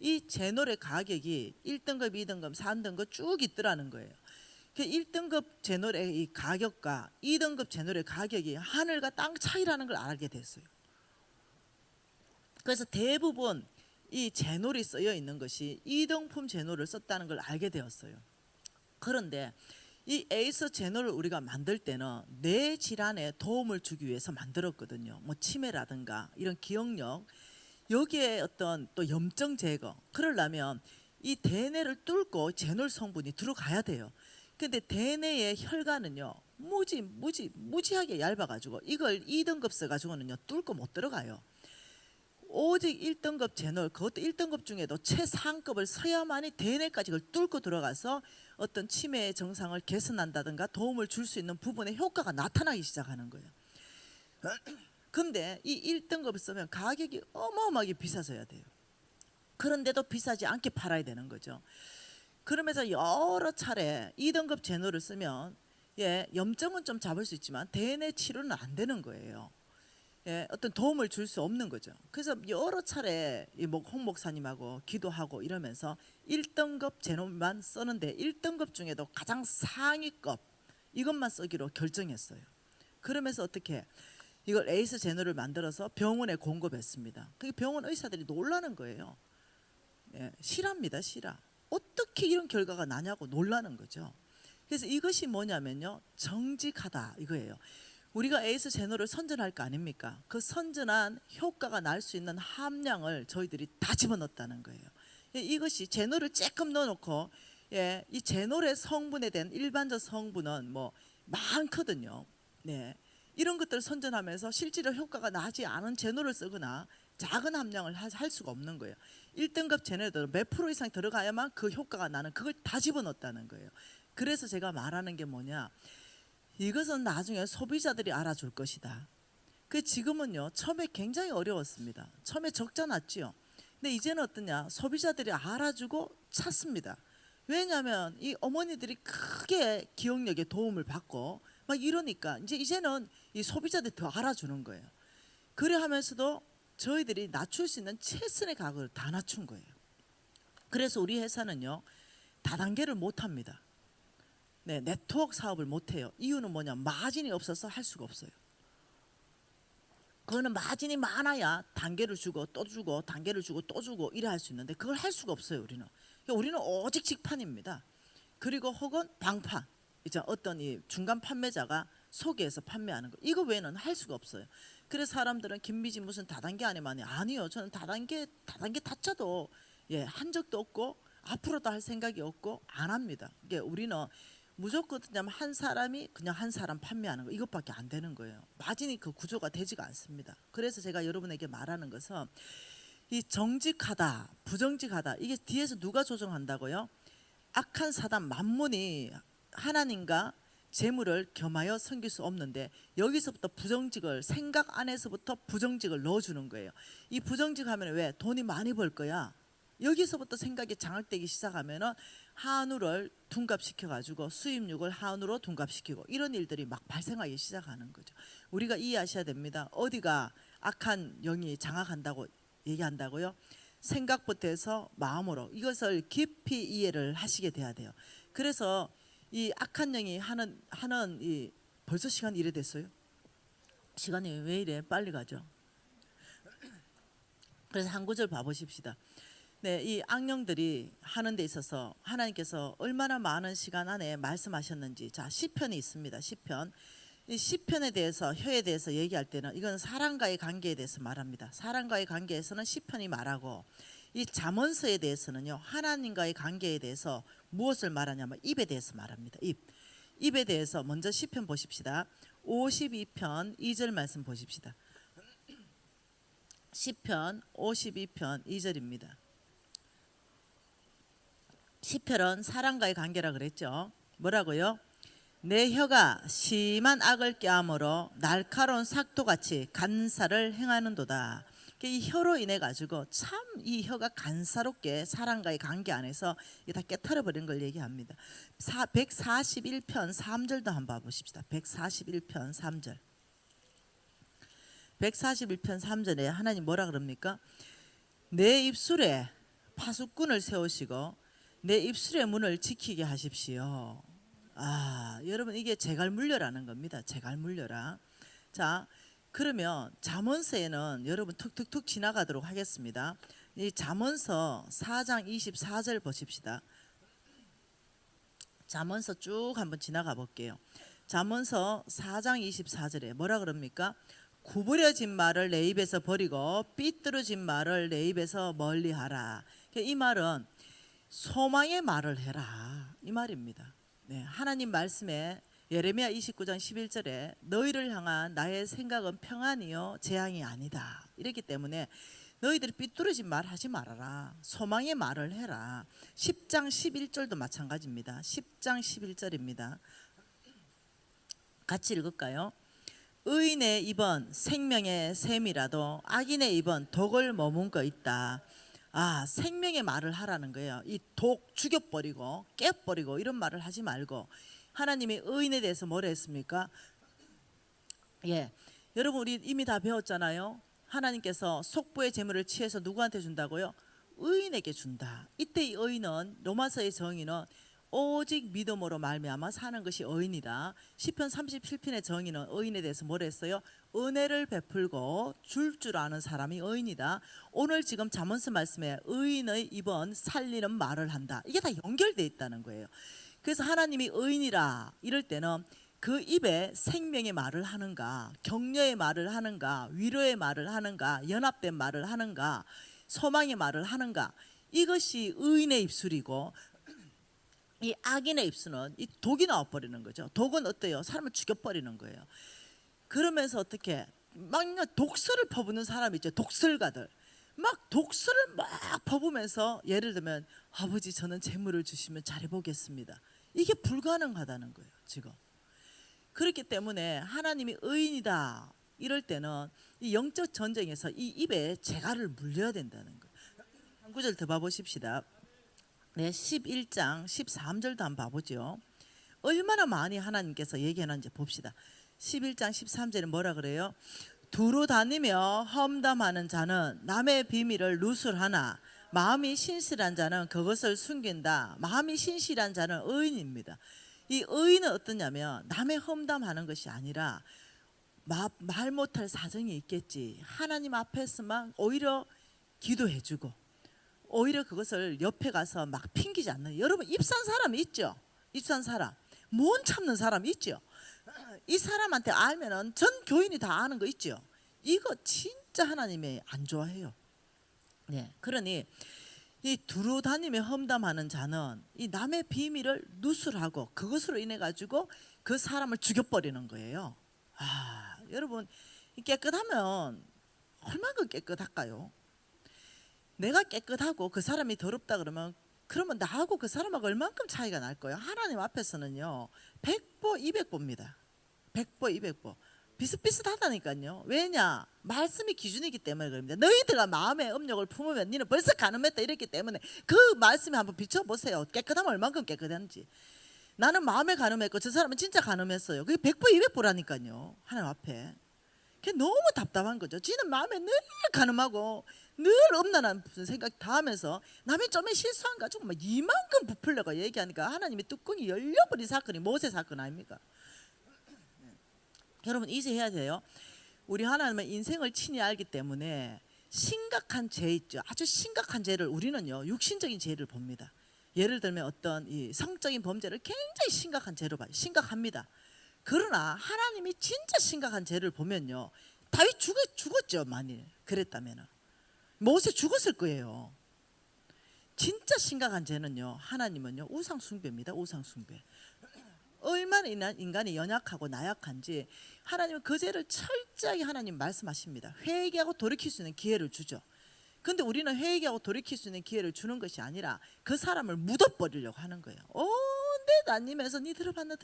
이 제놀의 가격이 1등급, 2등급, 3등급 쭉 있더라는 거예요. 그 1등급 제놀의 이 가격과 2등급 제놀의 가격이 하늘과 땅 차이라는 걸 알게 됐어요. 그래서 대부분 이 제놀이 쓰여 있는 것이 2등품 제놀을 썼다는 걸 알게 되었어요. 그런데 이 에이스 제놀을 우리가 만들 때는 뇌 질환에 도움을 주기 위해서 만들었거든요. 뭐 치매라든가 이런 기억력, 여기에 어떤 또 염증 제거, 그러려면 이 대뇌를 뚫고 제놀 성분이 들어가야 돼요. 근데 대뇌의 혈관은요 무지하게 얇아가지고 이걸 2등급 써가지고는요 뚫고 못 들어가요. 오직 1등급 제놀, 그것도 1등급 중에도 최상급을 써야만이 대뇌까지 그걸 뚫고 들어가서 어떤 치매의 증상을 개선한다든가 도움을 줄 수 있는 부분에 효과가 나타나기 시작하는 거예요. 근데 이 1등급을 쓰면 가격이 어마어마하게 비싸져야 돼요. 그런데도 비싸지 않게 팔아야 되는 거죠. 그러면서 여러 차례 2등급 제놀을 쓰면 염증은 좀 잡을 수 있지만 대뇌 치료는 안 되는 거예요. 어떤 도움을 줄 수 없는 거죠. 그래서 여러 차례 홍 목사님하고 기도하고 이러면서 1등급 제놀만 쓰는데 1등급 중에도 가장 상위급 이것만 쓰기로 결정했어요. 그러면서 어떻게 이걸 에이스 제놀을 만들어서 병원에 공급했습니다. 그 병원 의사들이 놀라는 거예요. 실화입니다, 실화. 어떻게 이런 결과가 나냐고 놀라는 거죠. 그래서 이것이 뭐냐면요, 정직하다 이거예요. 우리가 에이스 제놀을 선전할 거 아닙니까? 그 선전한 효과가 날 수 있는 함량을 저희들이 다 집어넣었다는 거예요. 이것이 제놀을 조금 넣어놓고 이 제놀의 성분에 대한 일반적 성분은 뭐 많거든요. 이런 것들을 선전하면서 실제로 효과가 나지 않은 제놀을 쓰거나 작은 함량을 할 수가 없는 거예요. 1등급 제놀에도 몇 프로 이상 들어가야만 그 효과가 나는 그걸 다 집어넣었다는 거예요. 그래서 제가 말하는 게 뭐냐, 이것은 나중에 소비자들이 알아줄 것이다. 그 지금은요 처음에 굉장히 어려웠습니다. 처음에 적자 났지요. 근데 이제는 어떠냐, 소비자들이 알아주고 찾습니다. 왜냐하면 이 어머니들이 크게 기억력에 도움을 받고 막 이러니까 이제는 이 소비자들이 더 알아주는 거예요. 그래 하면서도 저희들이 낮출 수 있는 최선의 가격을 다 낮춘 거예요. 그래서 우리 회사는요 다단계를 못합니다. 네트워크 사업을 못해요. 이유는 뭐냐, 마진이 없어서 할 수가 없어요. 그거는 마진이 많아야 단계를 주고 또 주고 단계를 주고 또 주고 이래 할 수 있는데 그걸 할 수가 없어요. 우리는 오직 직판입니다. 그리고 혹은 방판, 이제 어떤 이 중간 판매자가 소개해서 판매하는 거, 이거 외에는 할 수가 없어요. 그래서 사람들은 김미지 무슨 다단계 아니면 아니요, 저는 다단계 다쳐도 한 적도 없고 앞으로도 할 생각이 없고 안 합니다. 이게 우리는 무조건 그냥 한 사람이 그냥 한 사람 판매하는 거, 이것밖에 안 되는 거예요. 마진이 그 구조가 되지가 않습니다. 그래서 제가 여러분에게 말하는 것은 이 정직하다 부정직하다, 이게 뒤에서 누가 조정한다고요? 악한 사단 만문이 하나님과 재물을 겸하여 섬길 수 없는데 여기서부터 부정직을, 생각 안에서부터 부정직을 넣어주는 거예요. 이 부정직 하면 왜? 돈이 많이 벌 거야. 여기서부터 생각이 장악되기 시작하면은 한우를 둔갑시켜 가지고 수입육을 한우로 둔갑시키고 이런 일들이 막 발생하기 시작하는 거죠. 우리가 이해하셔야 됩니다. 어디가 악한 영이 장악한다고 얘기한다고요? 생각부터 해서 마음으로 이것을 깊이 이해를 하시게 돼야 돼요. 그래서 이 악한 영이 하는 이 벌써 시간 이래 됐어요? 시간이 왜 이래 빨리 가죠? 그래서 한 구절 봐보십시다. 이 악령들이 하는 데 있어서 하나님께서 얼마나 많은 시간 안에 말씀하셨는지, 자 시편이 있습니다. 시편 이 시편에 대해서 혀에 대해서 얘기할 때는 이건 사람과의 관계에 대해서 말합니다. 사람과의 관계에서는 시편이 말하고 이 잠언서에 대해서는요 하나님과의 관계에 대해서 무엇을 말하냐면 입에 대해서 말합니다. 입에 대해서 먼저 시편 보십시다. 52편 2절 말씀 보십시다. 시편 52편 2절입니다. 시편은 사람과의 관계라 그랬죠. 뭐라고요? 내 혀가 심한 악을 꾀함으로 날카로운 삭도같이 간사를 행하는도다. 이 혀로 인해 가지고 참 이 혀가 간사롭게 사람과의 관계 안에서 다 깨트려 버린 걸 얘기합니다. 141편 3절도 한번 봐보십시다. 141편 3절. 141편 3절에 하나님 뭐라 그럽니까? 내 입술에 파수꾼을 세우시고 내 입술의 문을 지키게 하십시오. 여러분 이게 제갈물려라는 겁니다. 제갈물려라. 자, 그러면 잠언서에는 여러분 툭툭툭 지나가도록 하겠습니다. 이 잠언서 4장 24절 보십시다. 잠언서 쭉 한번 지나가 볼게요. 잠언서 4장 24절에 뭐라 그럽니까? 구부려진 말을 내 입에서 버리고 삐뚤어진 말을 내 입에서 멀리하라. 이 말은 소망의 말을 해라 이 말입니다. 네, 하나님 말씀에 예레미야 29장 11절에 너희를 향한 나의 생각은 평안이요 재앙이 아니다. 이렇기 때문에 너희들이 삐뚤어진 말 하지 말아라. 소망의 말을 해라. 10장 11절도 마찬가지입니다. 10장 11절입니다. 같이 읽을까요? 의인의 입은 생명의 샘이라도 악인의 입은 독을 머문고 있다. 생명의 말을 하라는 거예요. 이 독 죽여버리고 깨버리고 이런 말을 하지 말고 하나님이 의인에 대해서 뭐라 했습니까? 여러분 우리 이미 다 배웠잖아요. 하나님께서 속부의 재물을 취해서 누구한테 준다고요? 의인에게 준다. 이때 이 의인은 로마서의 정의는 오직 믿음으로 말미암아 사는 것이 의인이다. 시편 37편의 정의는 의인에 대해서 뭐라 했어요? 은혜를 베풀고 줄 아는 사람이 의인이다. 오늘 지금 잠언서 말씀에 의인의 입은 살리는 말을 한다. 이게 다 연결되어 있다는 거예요. 그래서 하나님이 의인이라 이럴 때는 그 입에 생명의 말을 하는가, 격려의 말을 하는가, 위로의 말을 하는가, 연합된 말을 하는가, 소망의 말을 하는가, 이것이 의인의 입술이고 이 악인의 입술은 이 독이 나와버리는 거죠. 독은 어때요? 사람을 죽여버리는 거예요. 그러면서 어떻게 막 독설을 퍼부는 사람이 있죠. 독설가들 막 독설을 막 퍼부면서 예를 들면 아버지 저는 재물을 주시면 잘해보겠습니다. 이게 불가능하다는 거예요 지금. 그렇기 때문에 하나님이 의인이다 이럴 때는 이 영적 전쟁에서 이 입에 재갈을 물려야 된다는 거예요. 한 구절 더 봐보십시다. 네, 11장 13절도 한번 봐보죠. 얼마나 많이 하나님께서 얘기하는지 봅시다. 11장 13절에 뭐라 그래요? 두루 다니며 험담하는 자는 남의 비밀을 누설하나 마음이 신실한 자는 그것을 숨긴다. 마음이 신실한 자는 의인입니다. 이 의인은 어떠냐면 남의 험담하는 것이 아니라 말 못할 사정이 있겠지. 하나님 앞에서만 오히려 기도해주고 오히려 그것을 옆에 가서 막 핑기지 않는. 여러분 입산 사람 있죠? 입산 사람 못 참는 사람 있죠? 이 사람한테 알면은 전 교인이 다 아는 거 있죠? 이거 진짜 하나님이 안 좋아해요. 네, 그러니 이 두루 다니며 험담하는 자는 이 남의 비밀을 누설하고 그것으로 인해 가지고 그 사람을 죽여버리는 거예요. 여러분 깨끗하면 얼마나 깨끗할까요? 내가 깨끗하고 그 사람이 더럽다 그러면 나하고 그 사람하고 얼만큼 차이가 날 거예요. 하나님 앞에서는요 100보 200보입니다. 100보 200보 비슷비슷하다니까요. 왜냐? 말씀이 기준이기 때문에 그럽니다. 너희들아 마음의 업력을 품으면 너는 벌써 간음했다 이랬기 때문에 그 말씀에 한번 비춰보세요. 깨끗하면 얼만큼 깨끗한지. 나는 마음에 간음했고 저 사람은 진짜 간음했어요. 그게 100보 200보라니까요. 하나님 앞에. 그게 너무 답답한 거죠. 지는 마음에 늘 간음하고 늘 엄난한 무슨 생각 다 하면서 남이 좀 실수한 가지고 막 이만큼 부풀려고 얘기하니까 하나님이 뚜껑이 열려버린 사건이 모세 사건 아닙니까? 여러분 이제 해야 돼요. 우리 하나님은 인생을 친히 알기 때문에 심각한 죄 있죠. 아주 심각한 죄를 우리는요 육신적인 죄를 봅니다. 예를 들면 어떤 이 성적인 범죄를 굉장히 심각한 죄로 봐요. 심각합니다. 그러나 하나님이 진짜 심각한 죄를 보면요, 다윗 죽었죠. 만일 그랬다면 모세 죽었을 거예요. 진짜 심각한 죄는요, 하나님은요 우상 숭배입니다. 우상 숭배. 얼마나 인간이 연약하고 나약한지 하나님은 그 죄를 철저하게 하나님 말씀하십니다. 회개하고 돌이킬 수 있는 기회를 주죠. 근데 우리는 회개하고 돌이킬 수 있는 기회를 주는 것이 아니라 그 사람을 묻어버리려고 하는 거예요. 내 나님에서 니 들어봤나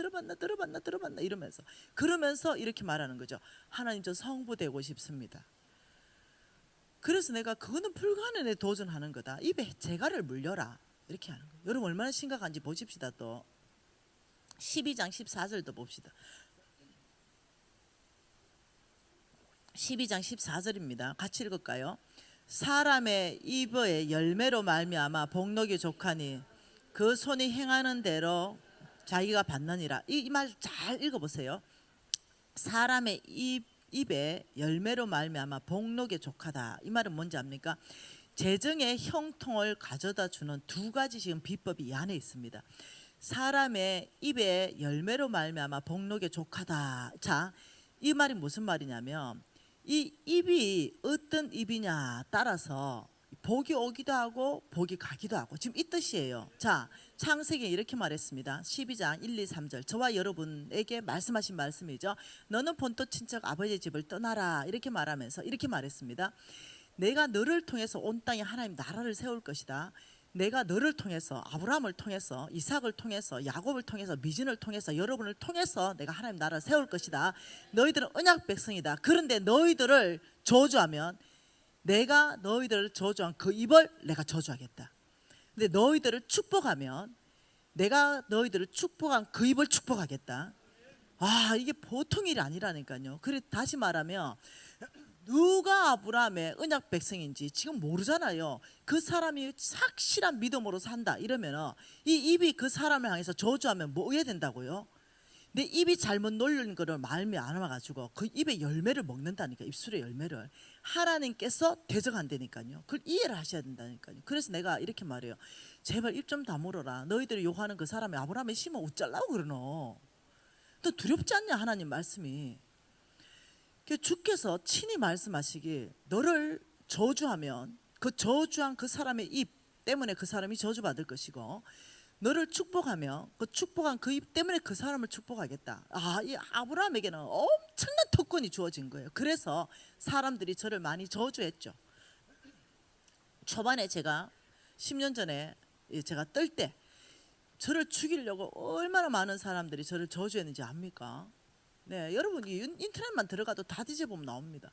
이러면서 그러면서 이렇게 말하는 거죠. 하나님, 저 성부되고 싶습니다. 그래서 내가 그거는 불가능에 도전하는 거다. 입에 재갈을 물려라 이렇게 하는 거예요. 여러분 얼마나 심각한지 보십시다. 또 12장 14절도 봅시다. 12장 14절입니다. 같이 읽을까요? 사람의 입의 열매로 말미암아 복록이 족하니 그 손이 행하는 대로 자기가 받느니라. 이 말 잘 읽어보세요. 사람의 입의 열매로 말미암아 복록이 족하다. 이 말은 뭔지 압니까? 재정의 형통을 가져다 주는 두 가지 지금 비법이 이 안에 있습니다. 사람의 입의 열매로 말미암아 복록이 족하다. 자, 이 말이 무슨 말이냐면 이 입이 어떤 입이냐 따라서 복이 오기도 하고 복이 가기도 하고 지금 이 뜻이에요. 자, 창세기에 이렇게 말했습니다. 12장 1, 2, 3절 저와 여러분에게 말씀하신 말씀이죠. 너는 본토 친척 아버지의 집을 떠나라 이렇게 말하면서 이렇게 말했습니다. 내가 너를 통해서 온 땅에 하나님 나라를 세울 것이다. 내가 너를 통해서 아브라함을 통해서 이삭을 통해서 야곱을 통해서 미진을 통해서 여러분을 통해서 내가 하나님 나라를 세울 것이다. 너희들은 언약 백성이다. 그런데 너희들을 저주하면 내가 너희들을 저주한 그 입을 내가 저주하겠다. 근데 너희들을 축복하면 내가 너희들을 축복한 그 입을 축복하겠다. 아, 이게 보통 일이 아니라니까요. 그래 다시 말하면 누가 아브라함의 언약 백성인지 지금 모르잖아요. 그 사람이 확실한 믿음으로 산다 이러면 이 입이 그 사람을 향해서 저주하면 뭐 해야 된다고요? 내 입이 잘못 놀린 거를 말미 안 와가지고 그 입의 열매를 먹는다니까. 입술의 열매를 하나님께서 대적한다니까요. 그걸 이해를 하셔야 된다니까요. 그래서 내가 이렇게 말해요. 제발 입 좀 다물어라. 너희들이 욕하는 그 사람이 아브라함의 심을 어쩌려고 그러노? 너 두렵지 않냐 하나님 말씀이. 주께서 친히 말씀하시기 너를 저주하면 그 저주한 그 사람의 입 때문에 그 사람이 저주받을 것이고 너를 축복하면 그 축복한 그 입 때문에 그 사람을 축복하겠다. 아, 이 아브라함에게는 엄청난 특권이 주어진 거예요. 그래서 사람들이 저를 많이 저주했죠. 초반에 제가 10년 전에 제가 뜰 때 저를 죽이려고 얼마나 많은 사람들이 저를 저주했는지 압니까? 네, 여러분이 인터넷만 들어가도 다 뒤져보면 나옵니다.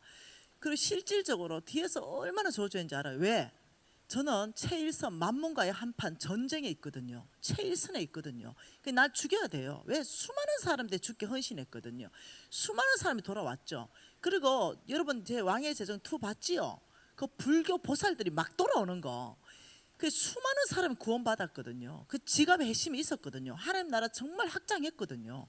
그리고 실질적으로 뒤에서 얼마나 저주했는지 알아요. 왜? 저는 최일선 만문과의 한판 전쟁에 있거든요. 최일선에 있거든요. 날 죽여야 돼요. 왜? 수많은 사람들이 죽게 헌신했거든요. 수많은 사람이 돌아왔죠. 그리고 여러분 제 왕의 제정 2 봤지요? 그 불교 보살들이 막 돌아오는 거. 그 수많은 사람이 구원받았거든요. 그 지갑에 핵심이 있었거든요. 하나님 나라 정말 확장했거든요.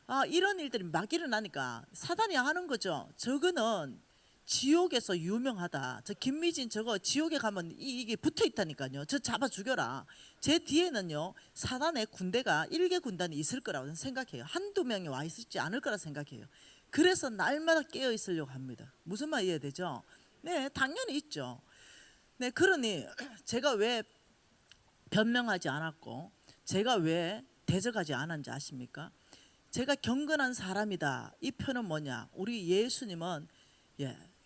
아, 이런 일들이 막 일어나니까 사단이 하는 거죠. 저거는 지옥에서 유명하다. 저 김미진 저거 지옥에 가면 이게 붙어 있다니까요. 저 잡아 죽여라. 제 뒤에는요 사단의 군대가 1개 군단이 있을 거라고 생각해요. 한두 명이 와 있지 않을 거라 생각해요. 그래서 날마다 깨어 있으려고 합니다. 무슨 말 이해되죠? 네, 당연히 있죠. 네, 그러니 제가 왜 변명하지 않았고 제가 왜 대적하지 않았는지 아십니까? 제가 경건한 사람이다. 이 표는 뭐냐? 우리 예수님은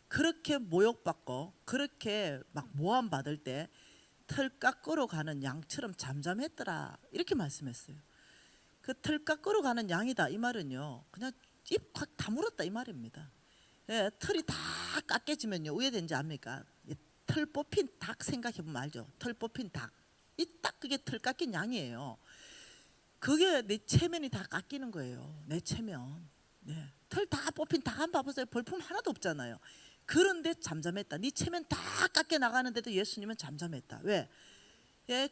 그렇게 모욕받고 그렇게 막 모함받을 때 털 깎으러 가는 양처럼 잠잠했더라. 이렇게 말씀했어요. 그 털 깎으러 가는 양이다. 이 말은요. 그냥 입 확 다물었다 이 말입니다. 털이 다 깎여지면요. 왜 된지 압니까? 털 뽑힌 닭 생각해보면 알죠. 털 뽑힌 닭. 이 딱 그게 털 깎인 양이에요. 그게 내 체면이 다 깎이는 거예요. 내 체면. 네. 털 다 뽑힌 닭 한 봐보세요. 볼품 하나도 없잖아요. 그런데 잠잠했다. 네 체면 다 깎여 나가는데도 예수님은 잠잠했다. 왜?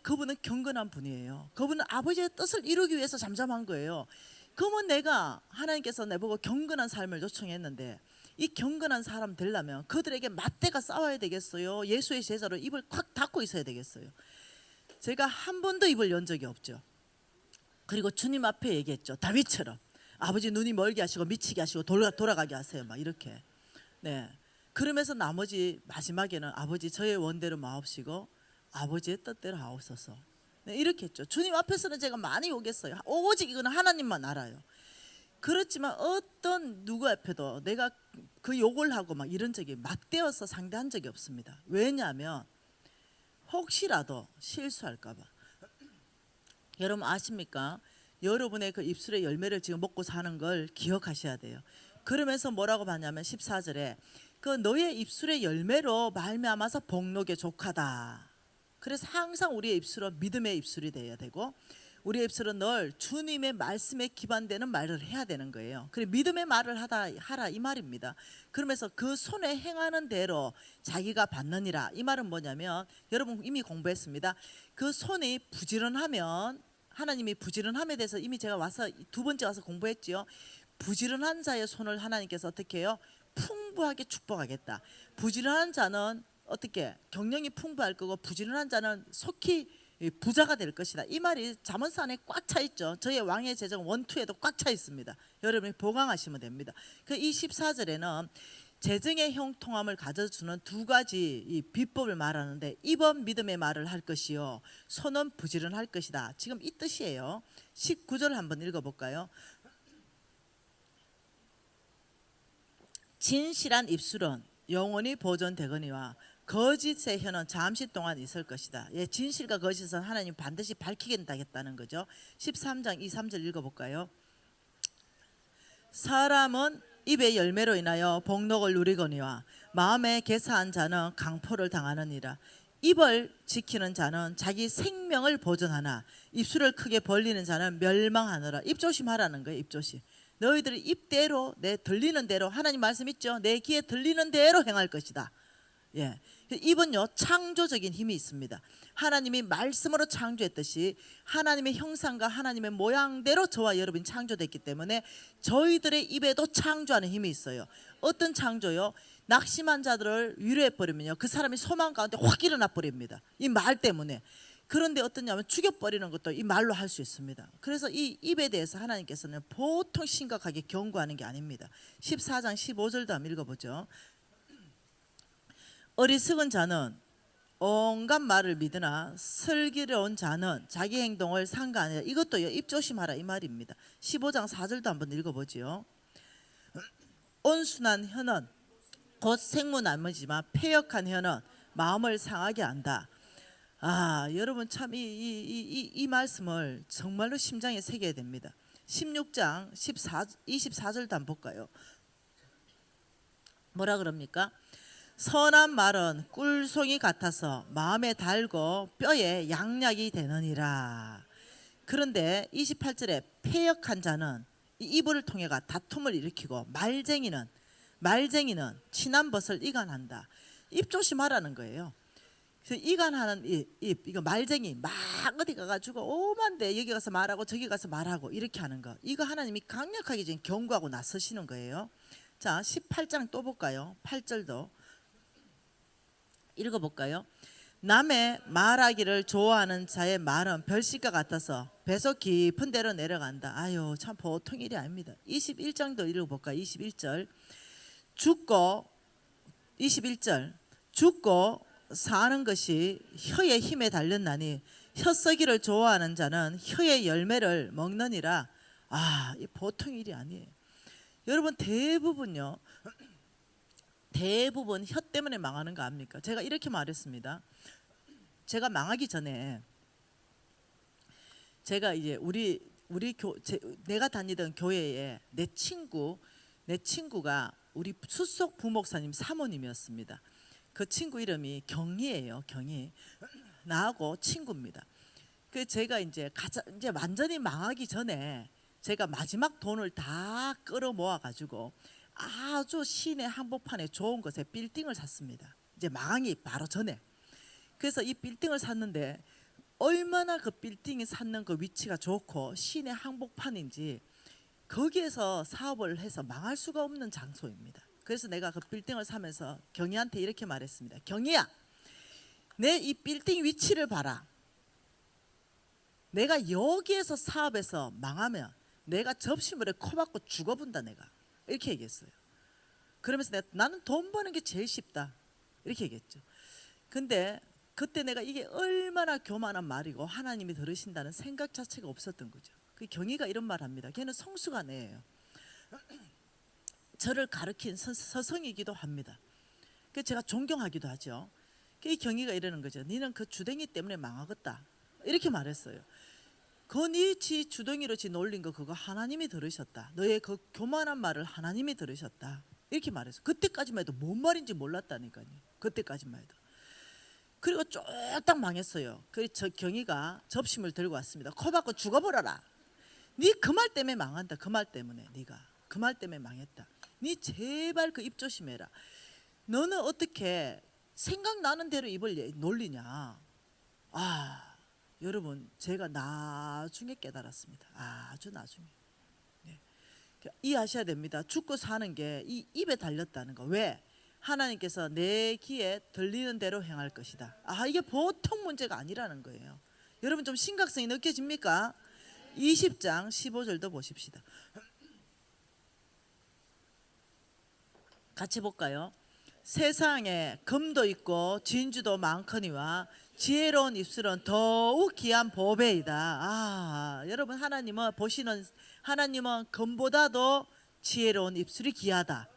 그분은 경건한 분이에요. 그분은 아버지의 뜻을 이루기 위해서 잠잠한 거예요. 그러면 내가 하나님께서 내보고 경건한 삶을 요청했는데 이 경건한 사람 되려면 그들에게 맞대가 싸워야 되겠어요? 예수의 제자로 입을 콱 닫고 있어야 되겠어요? 제가 한 번도 입을 연 적이 없죠. 그리고 주님 앞에 얘기했죠. 다윗처럼 아버지 눈이 멀게 하시고 미치게 하시고 돌아가게 하세요. 막 이렇게. 네. 그러면서 나머지 마지막에는 아버지 저의 원대로 마옵시고 아버지의 뜻대로 하옵소서. 네, 이렇게 했죠. 주님 앞에서는 제가 많이 오겠어요. 오직 이거는 하나님만 알아요. 그렇지만 어떤 누구 앞에도 내가 그 욕을 하고 막 이런 적이 맞대어서 상대한 적이 없습니다. 왜냐하면 혹시라도 실수할까 봐. 여러분 아십니까? 여러분의 그 입술의 열매를 지금 먹고 사는 걸 기억하셔야 돼요. 그러면서 뭐라고 하냐면 14절에 그 너의 입술의 열매로 말미암아서 복록의 족하다. 그래서 항상 우리의 입술은 믿음의 입술이 돼야 되고 우리의 입술은 늘 주님의 말씀에 기반되는 말을 해야 되는 거예요. 그래 믿음의 말을 하라 이 말입니다. 그러면서 그 손에 행하는 대로 자기가 받느니라. 이 말은 뭐냐면 여러분 이미 공부했습니다. 그 손이 부지런하면 하나님이 부지런함에 대해서 이미 제가 와서 두 번째 와서 공부했지요. 부지런한 자의 손을 하나님께서 어떻게 해요? 풍부하게 축복하겠다. 부지런한 자는 어떻게 경영이 풍부할 거고 부지런한 자는 속히 부자가 될 것이다. 이 말이 잠언서 안에 꽉 차 있죠. 저의 왕의 제정 1, 2에도 꽉 차 있습니다. 여러분이 보강하시면 됩니다. 그 24절에는 재정의 형통함을 가져주는 두 가지 이 비법을 말하는데 입은 믿음의 말을 할 것이요 손은 부지런할 것이다. 지금 이 뜻이에요. 19절 한번 읽어볼까요? 진실한 입술은 영원히 보존되거니와 거짓의 혀는 잠시 동안 있을 것이다. 예, 진실과 거짓은 하나님 반드시 밝히겠다는 거죠. 13장 2, 3절 읽어볼까요? 사람은 입의 열매로 인하여 복록을 누리거니와 마음에 개사한 자는 강포를 당하느니라. 입을 지키는 자는 자기 생명을 보존하나 입술을 크게 벌리는 자는 멸망하느라. 입 조심하라는 거예요. 입 조심. 너희들이 입대로 내 들리는 대로 하나님 말씀 있죠. 내 귀에 들리는 대로 행할 것이다. 예, 입은요 창조적인 힘이 있습니다. 하나님이 말씀으로 창조했듯이 하나님의 형상과 하나님의 모양대로 저와 여러분이 창조됐기 때문에 저희들의 입에도 창조하는 힘이 있어요. 어떤 창조요? 낙심한 자들을 위로해버리면요 그 사람이 소망 가운데 확 일어나 버립니다. 이 말 때문에. 그런데 어떠냐면 죽여버리는 것도 이 말로 할 수 있습니다. 그래서 이 입에 대해서 하나님께서는 보통 심각하게 경고하는 게 아닙니다. 14장 15절도 한번 읽어보죠. 어리석은 자는 온갖 말을 믿으나 슬기로운 자는 자기 행동을 상관하니라. 이것도요 입 조심하라 이 말입니다. 15장 4절도 한번 읽어보지요. 온순한 혀는 곧 생무나무지만 패역한 혀는 마음을 상하게 한다. 아 여러분 참 이 말씀을 정말로 심장에 새겨야 됩니다. 16장 24절도 한번 볼까요? 뭐라 그럽니까? 선한 말은 꿀송이 같아서 마음에 달고 뼈에 양약이 되느니라. 그런데 28절에 패역한 자는 이 입을 통해가 다툼을 일으키고 말쟁이는 친한 벗을 이간한다. 입 조심하라는 거예요. 그래서 이간하는 이거 말쟁이 막 어디 가가지고 오만데 여기 가서 말하고 저기 가서 말하고 이렇게 하는 거. 이거 하나님이 강력하게 지금 경고하고 나서시는 거예요. 자 18장 또 볼까요? 8절도 읽어볼까요? 남의 말하기를 좋아하는 자의 말은 별식과 같아서 배속 깊은 데로 내려간다. 아유 참 보통 일이 아닙니다. 21장도 읽어볼까요? 21절 죽고 21절 죽고 사는 것이 혀의 힘에 달렸나니 혀쓰기를 좋아하는 자는 혀의 열매를 먹느니라. 아, 이 보통 일이 아니에요. 여러분 대부분 혀 때문에 망하는 거 압니까? 제가 이렇게 말했습니다. 제가 망하기 전에 제가 이제 내가 다니던 교회에 내 친구가 우리 수석 부목사님 사모님이었습니다. 그 친구 이름이 경희예요. 경희. 나하고 친구입니다. 그 제가 이제 완전히 망하기 전에 제가 마지막 돈을 다 끌어 모아 가지고 아주 시내 한복판에 좋은 곳에 빌딩을 샀습니다. 이제 망하기 바로 전에. 그래서 이 빌딩을 샀는데 얼마나 그 빌딩이 샀는 그 위치가 좋고 시내 한복판인지 거기에서 사업을 해서 망할 수가 없는 장소입니다. 그래서 내가 그 빌딩을 사면서 경희한테 이렇게 말했습니다. 경희야, 내 이 빌딩 위치를 봐라. 내가 여기에서 사업해서 망하면 내가 접시물에 코 박고 죽어본다 내가. 이렇게 얘기했어요. 그러면서 나는 돈 버는 게 제일 쉽다. 이렇게 얘기했죠. 근데 그때 내가 이게 얼마나 교만한 말이고 하나님이 들으신다는 생각 자체가 없었던 거죠. 그 경희가 이런 말 합니다. 걔는 성수가 애예요. 저를 가르친 서성이기도 합니다. 그 제가 존경하기도 하죠. 이 경희가 이러는 거죠. 니는 그 주댕이 때문에 망하겠다. 이렇게 말했어요. 지 주둥이로 지 놀린 거 그거 하나님이 들으셨다. 너의 그 교만한 말을 하나님이 들으셨다. 이렇게 말했어요. 그때까지만 해도 뭔 말인지 몰랐다니까요. 그때까지만 해도. 그리고 쫄딱 망했어요. 그래서 저 경희가 접시물 들고 왔습니다. 코 박고 죽어버려라. 네 그 말 때문에 망한다. 그 말 때문에 네가 그 말 때문에 망했다. 네 제발 그 입 조심해라. 너는 어떻게 생각나는 대로 입을 놀리냐. 여러분 제가 나중에 깨달았습니다. 아주 나중에. 네. 이해하셔야 됩니다. 죽고 사는 게 이 입에 달렸다는 거. 왜? 하나님께서 내 귀에 들리는 대로 행할 것이다. 이게 보통 문제가 아니라는 거예요. 여러분 좀 심각성이 느껴집니까? 20장 15절도 보십시다. 같이 볼까요? 세상에 금도 있고 진주도 많거니와 지혜로운 입술은 더욱 귀한 보배이다. 여러분 하나님은 보시는 하나님은 금보다도 지혜로운 입술이 귀하다.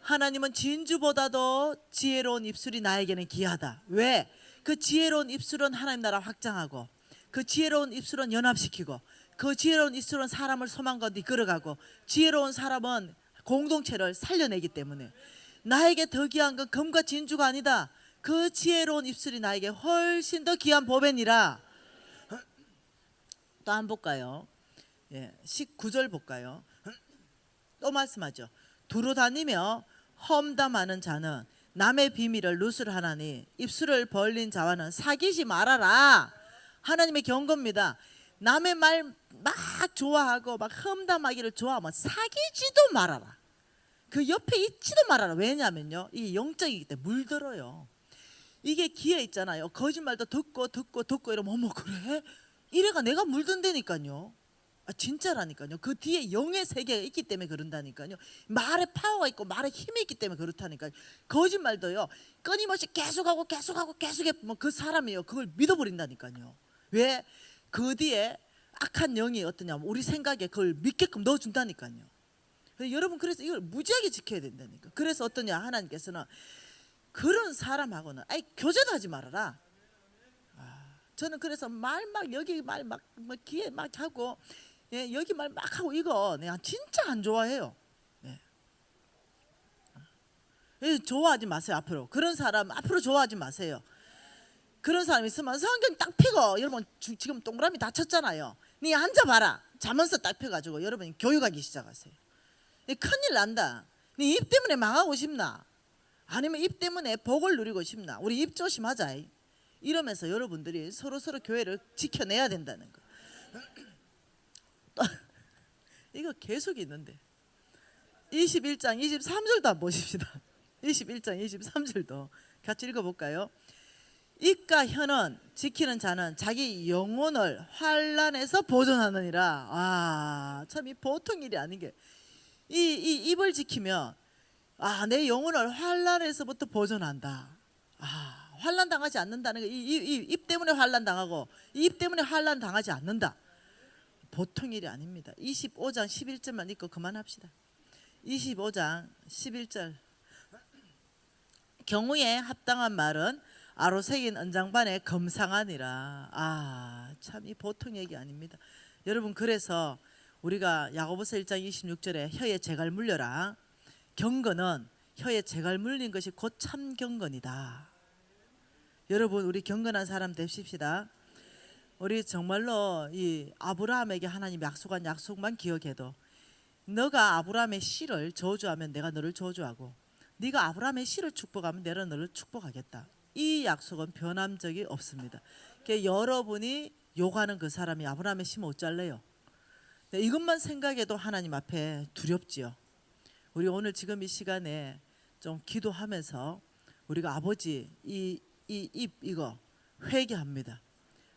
하나님은 진주보다도 지혜로운 입술이 나에게는 귀하다. 왜? 그 지혜로운 입술은 하나님 나라 확장하고, 그 지혜로운 입술은 연합시키고, 그 지혜로운 입술은 사람을 소망 가운데 이끌어가고, 지혜로운 사람은 공동체를 살려내기 때문에 나에게 더 귀한 건 금과 진주가 아니다. 그 지혜로운 입술이 나에게 훨씬 더 귀한 보배니라. 또 한 번 볼까요? 19절 볼까요? 또 말씀하죠. 두루 다니며 험담하는 자는 남의 비밀을 누설하나니 입술을 벌린 자와는 사귀지 말아라. 하나님의 경고입니다. 남의 말 막 좋아하고 막 험담하기를 좋아하면 사귀지도 말아라. 그 옆에 있지도 말아라. 왜냐면요, 이게 영적이기 때문에 물들어요. 이게 귀에 있잖아요. 거짓말도 듣고 이러면 어머 그래? 이래가 내가 물든다니까요. 진짜라니까요. 그 뒤에 영의 세계가 있기 때문에 그런다니까요. 말에 파워가 있고 말에 힘이 있기 때문에 그렇다니까요. 거짓말도요, 끊임없이 계속하고 뭐 그 사람이요, 그걸 믿어버린다니까요. 왜? 그 뒤에 악한 영이 어떠냐면 우리 생각에 그걸 믿게끔 넣어준다니까요. 여러분 그래서 이걸 무지하게 지켜야 된다니까. 그래서 어떠냐, 하나님께서는 그런 사람하고는 교제도 하지 말아라. 저는 그래서 말 막 여기 말 막 귀에 막 하고, 여기 말 막 하고 이거 내가 진짜 안 좋아해요. 좋아하지 마세요. 앞으로 그런 사람 앞으로 좋아하지 마세요. 그런 사람 있으면 성경 딱 펴고, 여러분 지금 동그라미 다 쳤잖아요. 네 앉아봐라. 자면서 딱 펴가지고 여러분이 교육하기 시작하세요. 큰일 난다. 네 입 때문에 망하고 싶나? 아니면 입 때문에 복을 누리고 싶나? 우리 입 조심하자. 이러면서 여러분들이 서로 교회를 지켜내야 된다는 거. 이거 계속 있는데 21장 23절도 한번 보십시다. 21장 23절도 같이 읽어볼까요? 입과 혀는 지키는 자는 자기 영혼을 환난에서 보존하느니라. 참 이 보통 일이 아닌 게, 이 입을 지키면 내 영혼을 환난에서부터 보존한다. 환난 당하지 않는다는 거. 입 때문에 환난 당하고 입 때문에 환난 당하지 않는다. 보통 일이 아닙니다. 25장 11절만 읽고 그만합시다. 25장 11절. 경우에 합당한 말은 아로새긴 언장반에 검상하니라. 참 이 보통 얘기 아닙니다. 여러분 그래서 우리가 야고보서 1장 26절에 혀에 재갈 물려라. 경건은 혀에 재갈 물린 것이 곧 참 경건이다. 여러분 우리 경건한 사람 되십시다. 우리 정말로 이 아브라함에게 하나님 약속한 약속만 기억해도, 너가 아브라함의 씨를 저주하면 내가 너를 저주하고, 네가 아브라함의 씨를 축복하면 내가 너를 축복하겠다. 이 약속은 변한 적이 없습니다. 그러니까 여러분이 욕하는 그 사람이 아브라함의 씨 못 잘래요. 이것만 생각해도 하나님 앞에 두렵지요. 우리 오늘 지금 이 시간에 좀 기도하면서 우리가 아버지 이 입 이거 회개합니다.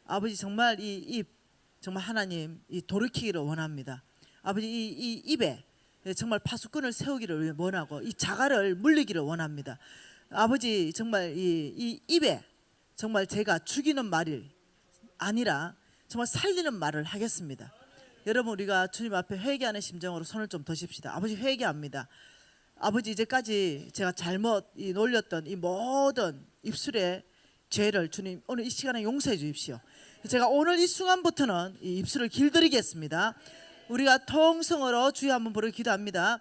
아버지 정말 이 입 정말 하나님 이 돌이키기를 원합니다. 아버지 이 입에 정말 파수꾼을 세우기를 원하고 이 자갈을 물리기를 원합니다. 아버지 정말 이 입에 정말 제가 죽이는 말이 아니라 정말 살리는 말을 하겠습니다. 여러분 우리가 주님 앞에 회개하는 심정으로 손을 좀 드십시다. 아버지 회개합니다. 아버지 이제까지 제가 잘못 놀렸던 이 모든 입술의 죄를 주님 오늘 이 시간에 용서해 주십시오. 제가 오늘 이 순간부터는 이 입술을 길들이겠습니다. 우리가 통성으로 주여 한번 부르 기도합니다.